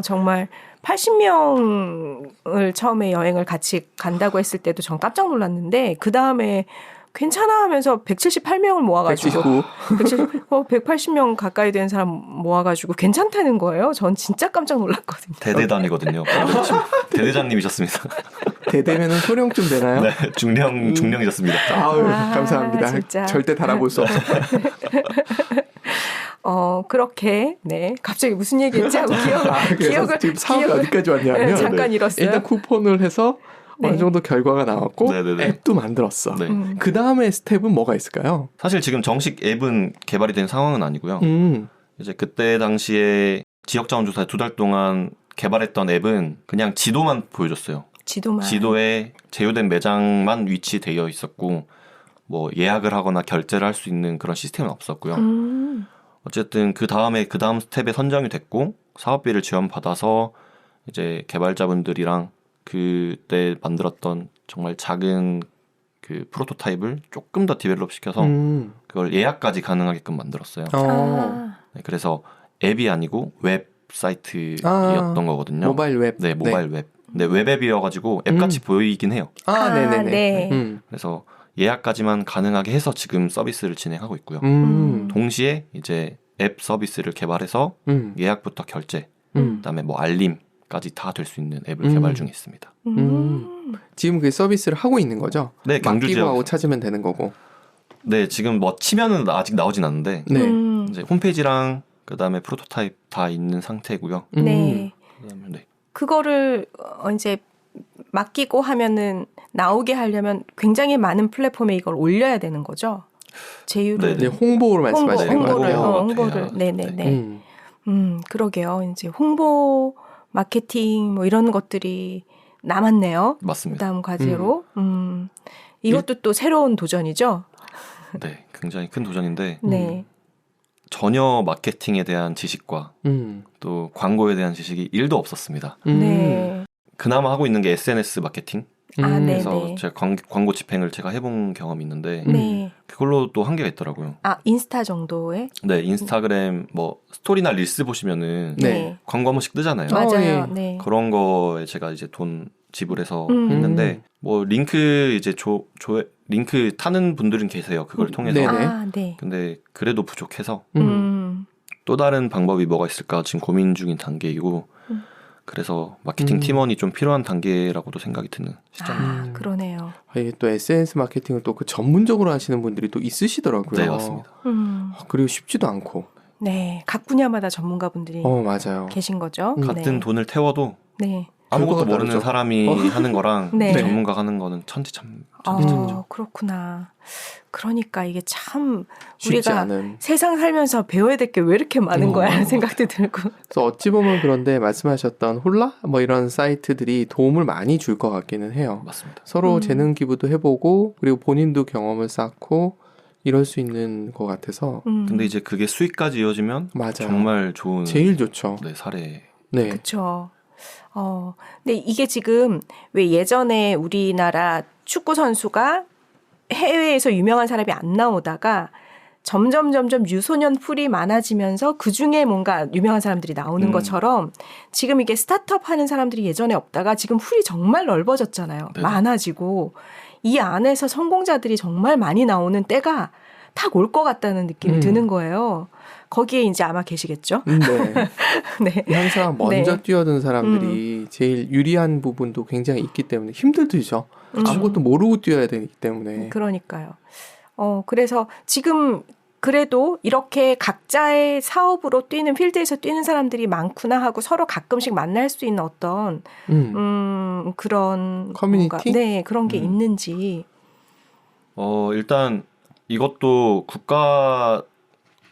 정말 80명을 처음에 여행을 같이 간다고 했을 때도 전 깜짝 놀랐는데 그 다음에 괜찮아 하면서 178명을 모아가지고 180명 가까이 되는 사람 모아가지고 괜찮다는 거예요. 전 진짜 깜짝 놀랐거든요. 대대단이거든요. 대대장님이셨습니다. 대대면은 소령 좀 되나요? 네, 중령이셨습니다. 아유, 감사합니다. 진짜. 절대 달아볼 수 없어요. 그렇게, 네. 갑자기 무슨 얘기했지 하고 기억을. 지금 사업이 어디까지 왔냐면. 네, 잠깐 잃었어요. 일단 쿠폰을 해서 네. 어느 정도 결과가 나왔고, 네네네. 앱도 만들었어. 네. 그 다음에 스텝은 뭐가 있을까요? 사실 지금 정식 앱은 개발이 된 상황은 아니고요. 이제 그때 당시에 지역자원조사에 2달 동안 개발했던 앱은 그냥 지도만 보여줬어요. 지도에 제휴된 매장만 위치되어 있었고, 뭐 예약을 하거나 결제를 할 수 있는 그런 시스템은 없었고요. 어쨌든 그 다음 스텝에 선정이 됐고 사업비를 지원받아서 이제 개발자분들이랑 그때 만들었던 정말 작은 그 프로토타입을 조금 더 디벨롭 시켜서 그걸 예약까지 가능하게끔 만들었어요. 네, 그래서 앱이 아니고 웹사이트였던 거거든요. 모바일 웹. 네, 모바일 웹. 네, 웹앱이어가지고 앱같이 보이긴 해요. 네네네. 네. 그래서 예약까지만 가능하게 해서 지금 서비스를 진행하고 있고요. 동시에 이제 앱 서비스를 개발해서 예약부터 결제, 그다음에 뭐 알림까지 다 될 수 있는 앱을 개발 중에 있습니다. 지금 그 서비스를 하고 있는 거죠? 네, 경주 맡기고 지역 하고 찾으면 되는 거고. 네, 지금 뭐 치면은 아직 나오진 않는데 네. 이제 홈페이지랑 그다음에 프로토타입 다 있는 상태고요. 네. 그다음에 네. 그거를 이제 맡기고 하면은 나오게 하려면 굉장히 많은 플랫폼에 이걸 올려야 되는 거죠. 제휴를. 네, 홍보를 말씀하시는 홍보를, 거예요. 홍보를. 네네네. 그러게요. 이제 홍보, 마케팅 뭐 이런 것들이 남았네요. 맞습니다. 그다음 과제로. 이것도 또 새로운 도전이죠. 네, 굉장히 큰 도전인데 네. 전혀 마케팅에 대한 지식과 또 광고에 대한 지식이 1도 없었습니다. 네. 그나마 하고 있는 게 SNS 마케팅. 그래서 네네. 제가 광고 집행을 제가 해본 경험이 있는데 네. 그걸로 또 한계가 있더라고요. 인스타 정도의? 네, 인스타그램 뭐 스토리나 릴스 보시면은 네. 광고 한 번씩 뜨잖아요. 맞아요. 예. 네. 그런 거에 제가 이제 돈 지불해서 했는데 뭐 링크 이제 링크 타는 분들은 계세요. 그걸 통해서. 네네. 네. 근데 그래도 부족해서 또 다른 방법이 뭐가 있을까 지금 고민 중인 단계이고 그래서 마케팅 팀원이 좀 필요한 단계라고도 생각이 드는 시점입니다. 그러네요. 이게 또 SNS 마케팅을 또 그 전문적으로 하시는 분들이 또 있으시더라고요. 네, 맞습니다. 그리고 쉽지도 않고. 네, 각 분야마다 전문가분들이 맞아요. 계신 거죠. 같은 네. 돈을 태워도 네. 아무것도 결과가 모르는 다르죠. 사람이 하는 거랑 네. 전문가가 하는 거는 천지차이죠. 그렇구나. 그러니까 이게 참 쉽지 우리가 않은. 세상 살면서 배워야 될 게 왜 이렇게 많은 거야 하는 생각도 들고. 그래서 어찌 보면 그런데 말씀하셨던 홀라 뭐 이런 사이트들이 도움을 많이 줄 것 같기는 해요. 맞습니다. 서로 재능 기부도 해보고 그리고 본인도 경험을 쌓고 이럴 수 있는 것 같아서. 근데 이제 그게 수익까지 이어지면 맞아요. 정말 좋은 제일 좋죠. 네, 사례. 네. 그렇죠. 근데 이게 지금 왜 예전에 우리나라 축구 선수가 해외에서 유명한 사람이 안 나오다가 점점 유소년 풀이 많아지면서 그 중에 뭔가 유명한 사람들이 나오는 것처럼 지금 이게 스타트업 하는 사람들이 예전에 없다가 지금 풀이 정말 넓어졌잖아요. 네네. 많아지고 이 안에서 성공자들이 정말 많이 나오는 때가 딱 올 것 같다는 느낌이 드는 거예요. 거기에 이제 아마 계시겠죠? 네. 네. 항상 먼저 네. 뛰어든 사람들이 제일 유리한 부분도 굉장히 있기 때문에 힘들죠. 아무것도 모르고 뛰어야 되기 때문에. 그러니까요. 그래서 지금 그래도 이렇게 각자의 사업으로 뛰는 필드에서 뛰는 사람들이 많구나 하고 서로 가끔씩 만날 수 있는 어떤 그런 커뮤니티? 뭔가, 네, 그런 게 있는지. 일단 이것도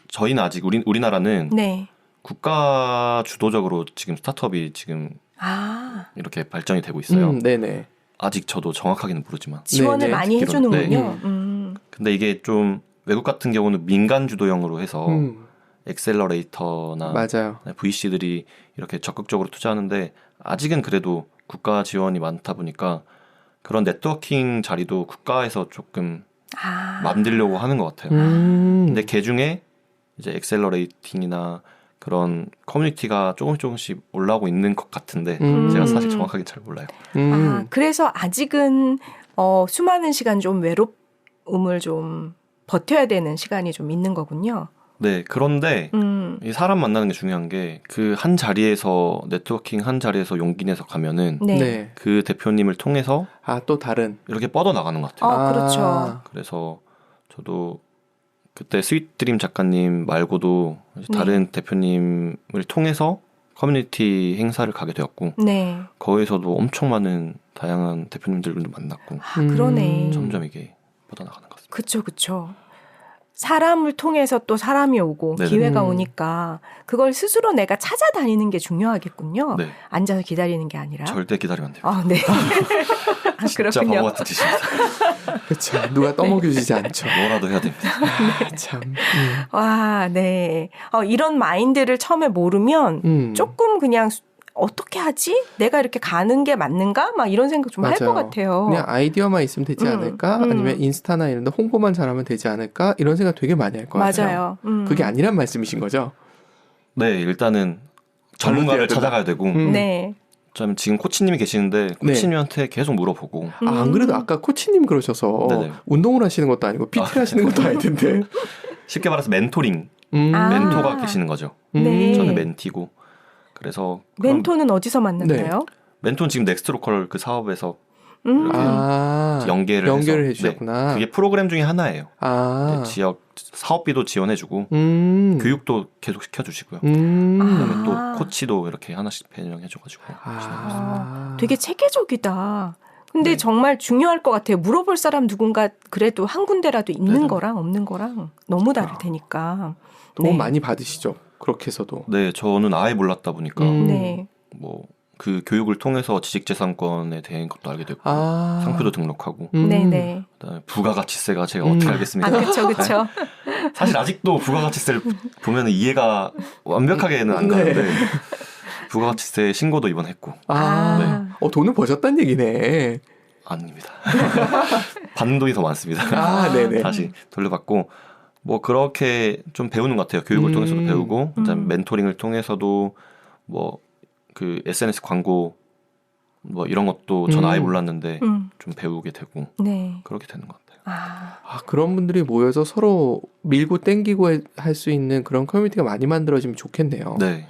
저희는 아직 우리나라는 네. 국가 주도적으로 지금 스타트업이 지금 이렇게 발전이 되고 있어요. 네네. 아직 저도 정확하게는 모르지만 지원을 네네, 많이 듣기로는. 해주는군요. 근데 이게 좀 외국 같은 경우는 민간 주도형으로 해서 엑셀러레이터나 맞아요. VC들이 이렇게 적극적으로 투자하는데 아직은 그래도 국가 지원이 많다 보니까 그런 네트워킹 자리도 국가에서 조금 만들려고 하는 것 같아요. 근데 그중에 이제 엑셀러레이팅이나 그런 커뮤니티가 조금씩 올라오고 있는 것 같은데 제가 사실 정확하게 잘 몰라요. 그래서 아직은 수많은 시간 좀 어려움을 좀 버텨야 되는 시간이 좀 있는 거군요. 네, 그런데 이 사람 만나는 게 중요한 게 그 한 자리에서 네트워킹 한 자리에서 용기 내서 가면은 네. 네. 그 대표님을 통해서 또 다른 이렇게 뻗어 나가는 것 같아요. 그렇죠. 그래서 저도 그때 스윗드림 작가님 말고도 다른 대표님을 통해서 커뮤니티 행사를 가게 되었고 네. 거기서도 엄청 많은 다양한 대표님들도 만났고 그러네. 점점 이게 뻗어나가는 것 같습니다. 그쵸, 그쵸. 사람을 통해서 또 사람이 오고 네네. 기회가 오니까 그걸 스스로 내가 찾아다니는 게 중요하겠군요. 네. 앉아서 기다리는 게 아니라. 절대 기다리면 안 됩니다. 네. 진짜 그렇군요. 바보 같은 짓입니다. 그렇죠. 누가 떠먹여주지 않죠. 뭐라도 해야 됩니다. 참. 와, 네. 이런 마인드를 처음에 모르면 조금 그냥 어떻게 하지? 내가 이렇게 가는 게 맞는가? 막 이런 생각 좀 할 것 같아요. 그냥 아이디어만 있으면 되지 않을까? 아니면 인스타나 이런 데 홍보만 잘하면 되지 않을까? 이런 생각 되게 많이 할 것 같아요. 맞아요. 그게 아니란 말씀이신 거죠? 네, 일단은 전문가를 찾아가야 되고 네. 좀 지금 코치님이 계시는데 코치님한테 계속 물어보고 안 그래도 아까 코치님 그러셔서 네네. 운동을 하시는 것도 아니고 PT를 하시는 것도 아닐 텐데 쉽게 말해서 멘토링 멘토가 계시는 거죠. 네. 저는 멘티고 그래서 멘토는 어디서 만났나요? 멘토는 지금 넥스트로컬 그 사업에서 연계를 해서 해주셨구나. 네, 그게 프로그램 중에 하나예요. 네, 지역 사업비도 지원해주고 교육도 계속 시켜주시고요. 그다음에 또 코치도 이렇게 하나씩 배정해줘가지고 진행하고 있습니다. 되게 체계적이다. 근데 정말 중요할 것 같아요. 물어볼 사람 누군가 그래도 한 군데라도 있는 거랑 없는 거랑 너무 다를 테니까. 너무 많이 받으시죠. 그렇게 해서도. 네, 저는 아예 몰랐다 보니까 네. 뭐 그 교육을 통해서 지식재산권에 대한 것도 알게 됐고 상표도 등록하고 네네. 그다음에 부가가치세가 제가 어떻게 알겠습니까? 그렇죠, 그렇죠. 사실 아직도 부가가치세를 보면 이해가 완벽하게는 안 가는데 부가가치세 신고도 이번 했고. 돈을 버셨다는 얘기네. 아닙니다. 받는 돈이 더 많습니다. 네네. 다시 돌려받고 뭐 그렇게 좀 배우는 것 같아요. 교육을 통해서도 배우고 그다음에 멘토링을 통해서도 뭐 그 SNS 광고 뭐 이런 것도 전 아예 몰랐는데 좀 배우게 되고 그렇게 되는 것 같아요. 그런 분들이 모여서 서로 밀고 땡기고 할 수 있는 그런 커뮤니티가 많이 만들어지면 좋겠네요. 네.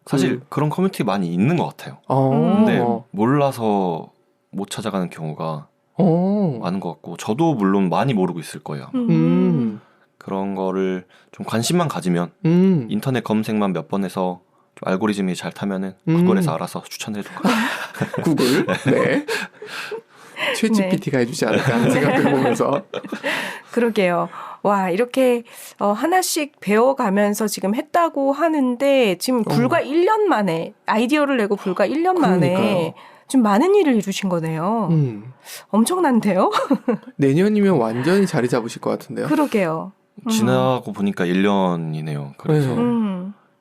사실 그런 커뮤니티 많이 있는 것 같아요. 근데 몰라서 못 찾아가는 경우가 많은 것 같고 저도 물론 많이 모르고 있을 거예요. 그런 거를 좀 관심만 가지면 인터넷 검색만 몇 번 해서 좀 알고리즘이 잘 타면은 구글에서 알아서 추천해 줄 거예요. 구글? 네. 챗GPT가 해주지 않을까 하는 생각을 보면서. 그러게요. 와, 이렇게 하나씩 배워가면서 지금 했다고 하는데 지금 불과 1년 만에 아이디어를 내고 불과 1년 만에 좀 많은 일을 이루신 거네요. 엄청난데요? 내년이면 완전히 자리 잡으실 것 같은데요. 그러게요. 지나고 보니까 1년이네요. 그래서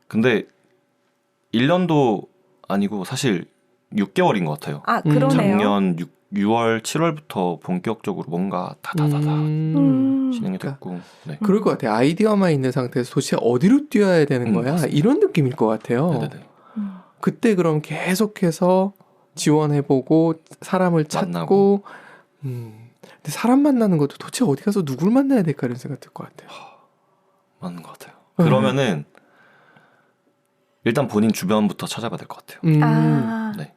근데 1년도 아니고 사실 6개월인 것 같아요. 그러네요. 작년 6월, 7월부터 본격적으로 뭔가 다다다다 진행이 됐고. 네. 그럴 것 같아요. 아이디어만 있는 상태에서 도대체 어디로 뛰어야 되는 거야? 맞습니다. 이런 느낌일 것 같아요. 네네네. 그때 그럼 계속해서 지원해보고 사람을 찾고 근데 사람 만나는 것도 도대체 어디 가서 누굴 만나야 될까 이런 생각 들 것 같아요. 맞는 것 같아요. 그러면은 일단 본인 주변부터 찾아봐야 될 것 같아요. 네.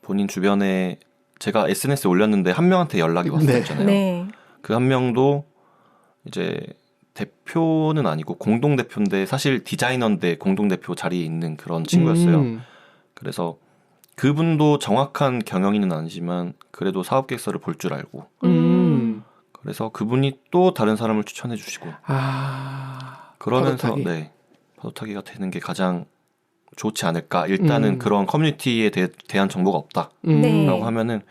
본인 주변에 제가 SNS에 올렸는데 한 명한테 연락이 왔었잖아요. 네. 그 한 명도 이제 대표는 아니고 공동대표인데 사실 디자이너인데 공동대표 자리에 있는 그런 친구였어요. 그래서 그분도 정확한 경영인은 아니지만 그래도 사업 계획서를 볼 줄 알고 그래서 그분이 또 다른 사람을 추천해 주시고 그러면서 파도타기. 파도타기가 되는 게 가장 좋지 않을까. 일단은 그런 커뮤니티에 대한 정보가 없다라고 하면은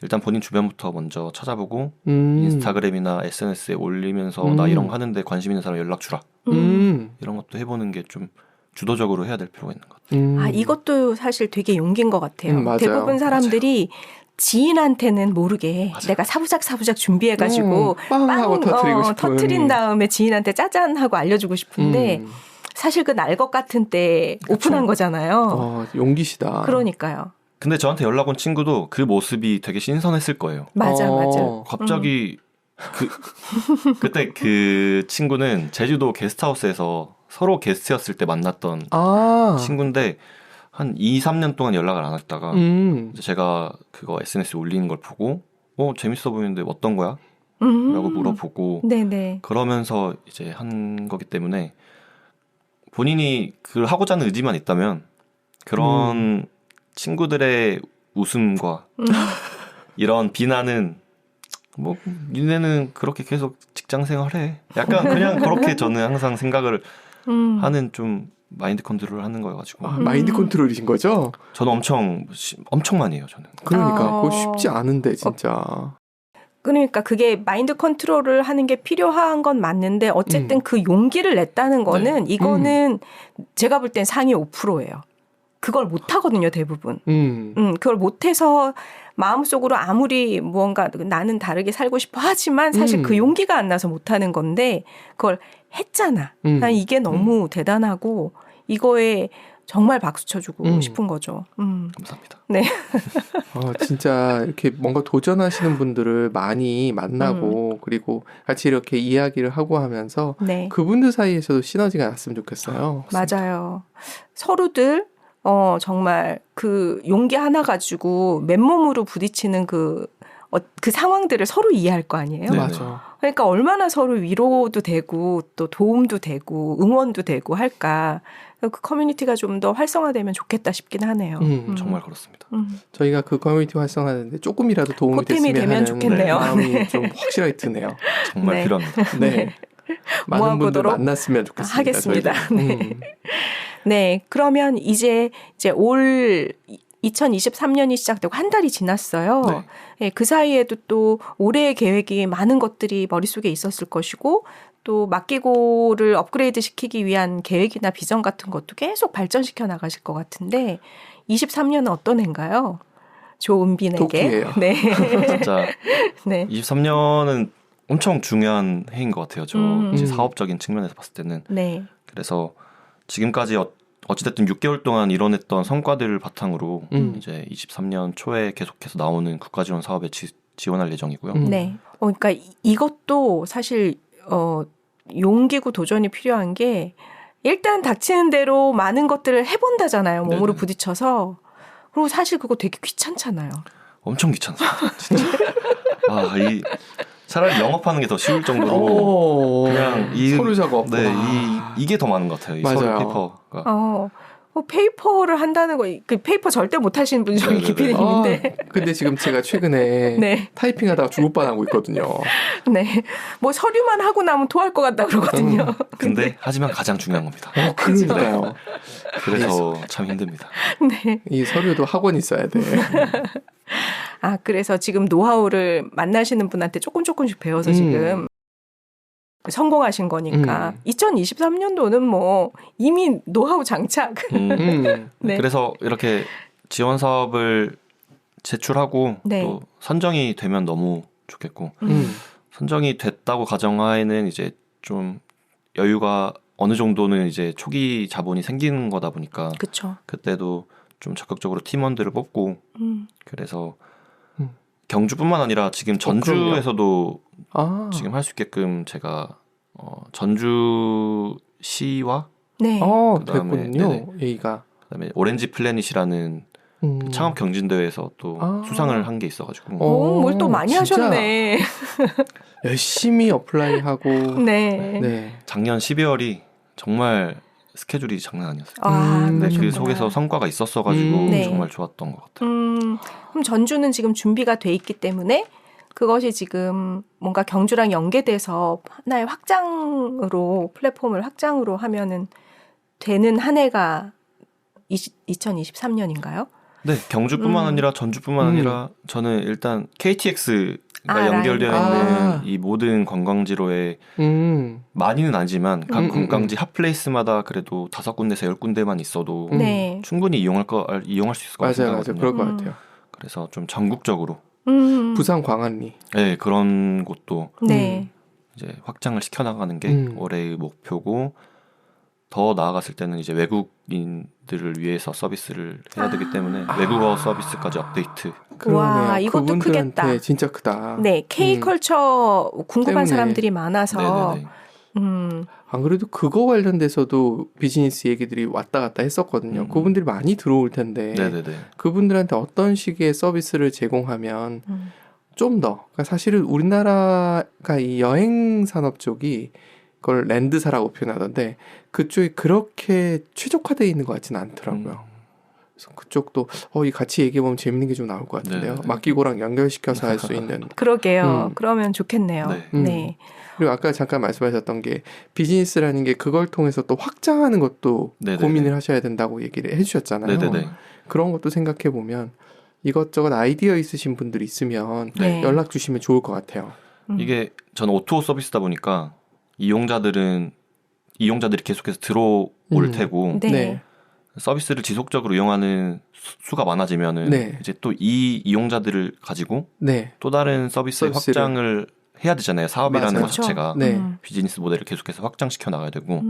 일단 본인 주변부터 먼저 찾아보고 인스타그램이나 SNS에 올리면서 나 이런 거 하는데 관심 있는 사람 연락 주라. 이런 것도 해보는 게 좀 주도적으로 해야 될 필요가 있는 것 같아요. 이것도 사실 되게 용기인 것 같아요. 맞아요. 대부분 사람들이 지인한테는 모르게 내가 사부작 준비해가지고 빵 하고 터뜨리고 싶은. 터뜨린 다음에 지인한테 짜잔 하고 알려주고 싶은데 사실 그 날 것 같은 때 오픈한 거잖아요. 용기시다. 그러니까요. 근데 저한테 연락 온 친구도 그 모습이 되게 신선했을 거예요. 맞아. 갑자기 그때 그 친구는 제주도 게스트하우스에서 서로 게스트였을 때 만났던 친구인데 한 2, 3년 동안 연락을 안 했다가 이제 제가 그거 SNS에 올리는 걸 보고 재밌어 보이는데 어떤 거야? 라고 물어보고 네네. 그러면서 이제 한 거기 때문에 본인이 그 하고자 하는 의지만 있다면 그런 친구들의 웃음과 이런 비난은 뭐 니네는 그렇게 계속 직장 생활해. 약간 그냥 그렇게 저는 항상 생각을 하는 좀 마인드 컨트롤을 하는 거여가지고. 마인드 컨트롤이신 거죠? 저는 엄청 많이 해요. 저는. 그러니까 그거 쉽지 않은데 진짜. 그러니까 그게 마인드 컨트롤을 하는 게 필요한 건 맞는데 어쨌든 그 용기를 냈다는 거는 이거는 제가 볼 땐 상위 5%예요. 그걸 못 하거든요, 대부분. 그걸 못 해서 마음속으로 아무리 무언가 나는 다르게 살고 싶어 하지만 사실 그 용기가 안 나서 못 하는 건데 그걸 했잖아. 난 이게 너무 대단하고 이거에 정말 박수 쳐주고 싶은 거죠. 감사합니다. 네. 진짜 이렇게 뭔가 도전하시는 분들을 많이 만나고 그리고 같이 이렇게 이야기를 하고 하면서 네. 그분들 사이에서도 시너지가 났으면 좋겠어요. 맞아요. 서로들 정말 그 용기 하나 가지고 맨몸으로 부딪히는 그 상황들을 서로 이해할 거 아니에요? 네네. 맞아. 그러니까 얼마나 서로 위로도 되고 또 도움도 되고 응원도 되고 할까. 그 커뮤니티가 좀 더 활성화되면 좋겠다 싶긴 하네요. 정말 그렇습니다. 저희가 그 커뮤니티 활성화하는데 조금이라도 도움이 보탬이 됐으면 되면 하는 좋겠네요. 마음이 네. 좀 확실하게 드네요. 정말 네. 필요합니다. 네. 많은 분들 모아보도록 만났으면 좋겠습니다. 하겠습니다. 저희도. 네. 네, 그러면 이제 올 2023년이 시작되고 한 달이 지났어요. 네. 네, 그 사이에도 또 올해의 계획이 많은 것들이 머릿속에 있었을 것이고 또 맡기고를 업그레이드 시키기 위한 계획이나 비전 같은 것도 계속 발전시켜 나가실 것 같은데 23년은 어떤 해인가요? 조은빈에게. 도끼예요. 네. 진짜 네. 23년은 엄청 중요한 해인 것 같아요. 저 이제 사업적인 측면에서 봤을 때는. 네. 그래서 지금까지 어찌됐든 6개월 동안 이뤄냈던 성과들을 바탕으로 이제 23년 초에 계속해서 나오는 국가지원 사업에 지원할 예정이고요. 네. 그러니까 이것도 사실 용기고 도전이 필요한 게 일단 닥치는 대로 많은 것들을 해본다잖아요. 몸으로 네네. 부딪혀서. 그리고 사실 그거 되게 귀찮잖아요. 엄청 귀찮습니다. 진짜. 차라리 영업하는 게 더 쉬울 정도로 그냥 서류 작업. 네, 이게 더 많은 것 같아요. 이 맞아요. 서류 페이퍼가. 페이퍼를 한다는 거, 그 페이퍼 절대 못 하시는 분 중에 기피님인데. 근데 지금 제가 최근에 네. 타이핑하다가 죽을 뻔하고 있거든요. 네. 뭐 서류만 하고 나면 토할 것 같다 그러거든요. 근데 하지만 가장 중요한 겁니다. 그러니까요. 그래서 참 힘듭니다. 네. 이 서류도 학원 있어야 돼. 그래서 지금 노하우를 만나시는 분한테 조금씩 배워서 지금 성공하신 거니까 2023년도는 뭐 이미 노하우 장착. 네. 그래서 이렇게 지원 사업을 제출하고 네. 또 선정이 되면 너무 좋겠고 선정이 됐다고 가정하에는 이제 좀 여유가 어느 정도는 이제 초기 자본이 생기는 거다 보니까 그쵸. 그때도 좀 적극적으로 팀원들을 뽑고 그래서 경주뿐만 아니라 지금 전주에서도 지금 할 수 있게끔 제가 전주시와 네. 그다음에 됐군요. A가 그다음에 오렌지 플래닛이라는 그 창업 경진대회에서 또 수상을 한 게 있어가지고 뭘 또 많이 진짜 하셨네. 열심히 어플라이하고 네. 작년 12월이 정말 스케줄이 장난 아니었어요. 근데 그 속에서 성과가 있었어가지고 네. 정말 좋았던 것 같아요. 그럼 전주는 지금 준비가 돼 있기 때문에 그것이 지금 뭔가 경주랑 연계돼서 하나의 확장으로 플랫폼을 확장으로 하면은 되는 한 해가 2023년인가요? 네, 경주뿐만 아니라 전주뿐만 아니라 저는 일단 KTX가 연결되어 있는 이 모든 관광지로의 많이는 아니지만 각 관광지 핫플레이스마다 그래도 5군데에서 10군데만 있어도 충분히 이용할 수 있을 것 같아요. 맞아요. 그럴 것 같아요. 그래서 좀 전국적으로 부산 광안리 그런 곳도 네. 이제 확장을 시켜나가는 게 올해의 목표고 더 나아갔을 때는 이제 외국인들을 위해서 서비스를 해야 되기 때문에 외국어 서비스까지 업데이트. 그러네요. 와, 이것도 그분들한테 크겠다. 진짜 크다. 네, K컬처 궁금한 때문에. 사람들이 많아서. 네네네. 안 그래도 그거 관련돼서도 비즈니스 얘기들이 왔다 갔다 했었거든요. 그분들이 많이 들어올 텐데 네네네. 그분들한테 어떤 식의 서비스를 제공하면 좀 더, 그러니까 사실은 우리나라가 이 여행 산업 쪽이 그걸 랜드사라고 표현하던데 그쪽이 그렇게 최적화되어 있는 것 같지는 않더라고요. 그래서 그쪽도 이 같이 얘기해보면 재밌는 게 좀 나올 것 같은데요. 네네네. 맡기고랑 연결시켜서 할 수 있는. 그러게요. 그러면 좋겠네요. 네. 네. 그리고 아까 잠깐 말씀하셨던 게 비즈니스라는 게 그걸 통해서 또 확장하는 것도 네네네. 고민을 하셔야 된다고 얘기를 해주셨잖아요. 네네네. 그런 것도 생각해보면 이것저것 아이디어 있으신 분들이 있으면 네. 연락 주시면 좋을 것 같아요. 이게 저는 O2O 서비스다 보니까 이용자들이 계속해서 들어올 테고 네. 네. 서비스를 지속적으로 이용하는 수가 많아지면은 네. 이제 또 이 이용자들을 가지고 네. 또 다른 서비스의 서비스를. 확장을 해야 되잖아요. 사업이라는 맞아요. 것 자체가 네. 비즈니스 모델을 계속해서 확장시켜 나가야 되고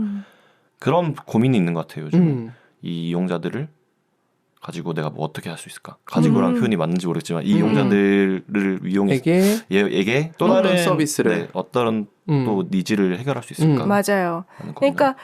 그런 고민이 있는 것 같아요. 요즘 이 이용자들을 가지고 내가 뭐 어떻게 할 수 있을까? 가지고라는 표현이 맞는지 모르겠지만 이 이용자들을 이용에게 또 어떤 다른 서비스를. 어떤 또 니즈를 해결할 수 있을까? 맞아요. 하는 그러니까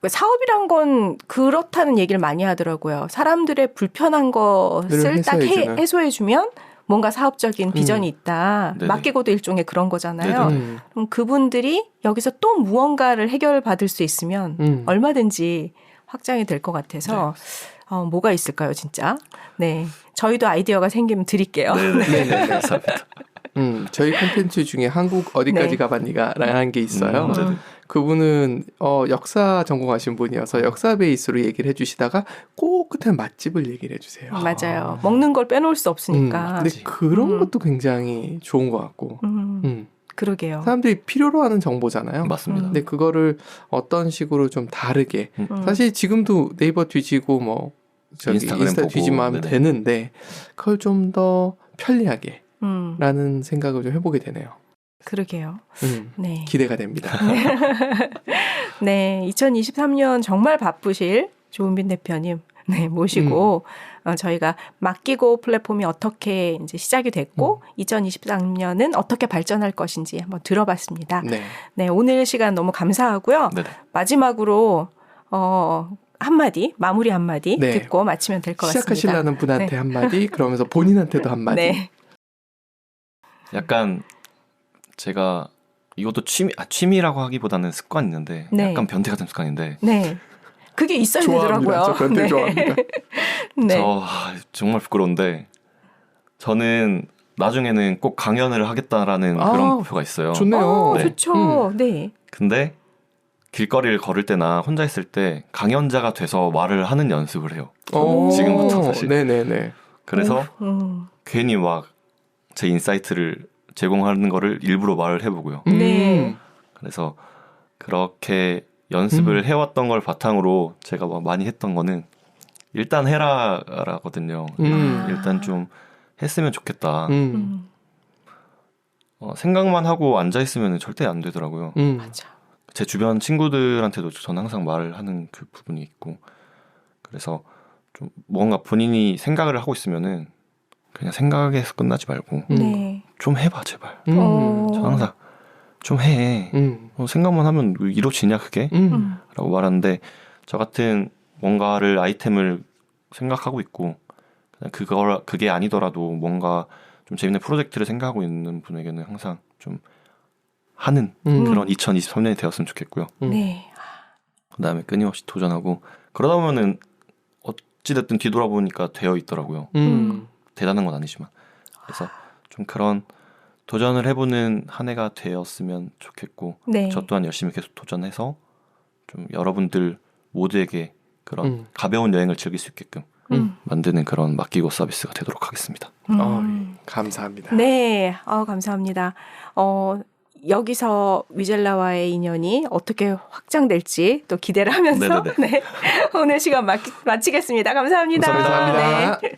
사업이란 건 그렇다는 얘기를 많이 하더라고요. 사람들의 불편한 것을 딱 해소해주면 뭔가 사업적인 비전이 있다. 네네. 맡기고도 일종의 그런 거잖아요. 그럼 그분들이 여기서 또 무언가를 해결받을 수 있으면 얼마든지 확장이 될 것 같아서 뭐가 있을까요, 진짜? 네, 저희도 아이디어가 생기면 드릴게요. 네네. 감사합니다. 저희 콘텐츠 중에 한국 어디까지 네. 가봤니가 라는 게 있어요. 그분은 역사 전공하신 분이어서 역사 베이스로 얘기를 해주시다가 꼭 끝에 맛집을 얘기를 해주세요. 맞아요. 먹는 걸 빼놓을 수 없으니까. 근데 그런 것도 굉장히 좋은 것 같고. 그러게요. 사람들이 필요로 하는 정보잖아요. 맞습니다. 근데 그거를 어떤 식으로 좀 다르게. 사실 지금도 네이버 뒤지고 뭐 인스타 뒤지면 하면 되는데 그걸 좀 더 편리하게 라는 생각을 좀 해보게 되네요. 그러게요. 네. 기대가 됩니다. 네, 2023년 정말 바쁘실 조은빈 대표님 모시고 저희가 맡기고 플랫폼이 어떻게 이제 시작이 됐고 2023년은 어떻게 발전할 것인지 한번 들어봤습니다. 네, 오늘 시간 너무 감사하고요. 네네. 마지막으로 마무리 한마디 듣고 마치면 될 것 같습니다. 시작하시려는 분한테 한마디, 그러면서 본인한테도 한마디. 네. 약간 제가 이것도 취미라고 하기보다는 습관이 있는데 약간 변태 같은 습관인데 네. 그게 있어야 되더라고요. 저 변태 좋아합니다. 네. 저 정말 부끄러운데 저는 나중에는 꼭 강연을 하겠다라는 그런 목표가 있어요. 좋네요. 네. 좋죠. 네. 근데 길거리를 걸을 때나 혼자 있을 때 강연자가 돼서 말을 하는 연습을 해요. 지금부터 사실. 네네네. 그래서 괜히 막 제 인사이트를 제공하는 거를 일부러 말을 해보고요. 네. 그래서 그렇게 연습을 해왔던 걸 바탕으로 제가 막 많이 했던 거는 일단 해라라거든요. 일단 좀 했으면 좋겠다. 생각만 하고 앉아있으면 절대 안 되더라고요. 맞아. 제 주변 친구들한테도 저는 항상 말을 하는 그 부분이 있고 그래서 좀 뭔가 본인이 생각을 하고 있으면은 그냥 생각에서 끝나지 말고 좀 해봐 제발. 저 항상 좀 해. 생각만 하면 이루어지냐 그게? 라고 말하는데 저 같은 뭔가를 아이템을 생각하고 있고 그냥 그게 아니더라도 뭔가 좀 재밌는 프로젝트를 생각하고 있는 분에게는 항상 좀 하는 그런 2023년이 되었으면 좋겠고요. 네. 그다음에 끊임없이 도전하고 그러다 보면은 어찌됐든 뒤돌아보니까 되어 있더라고요. 대단한 건 아니지만 그래서 좀 그런 도전을 해보는 한 해가 되었으면 좋겠고 저 또한 열심히 계속 도전해서 좀 여러분들 모두에게 그런 가벼운 여행을 즐길 수 있게끔 만드는 그런 맡기고 서비스가 되도록 하겠습니다. 감사합니다. 네, 감사합니다. 여기서 위젤라와의 인연이 어떻게 확장될지 또 기대를 하면서 오늘 시간 마치겠습니다. 감사합니다. 감사합니다. 네.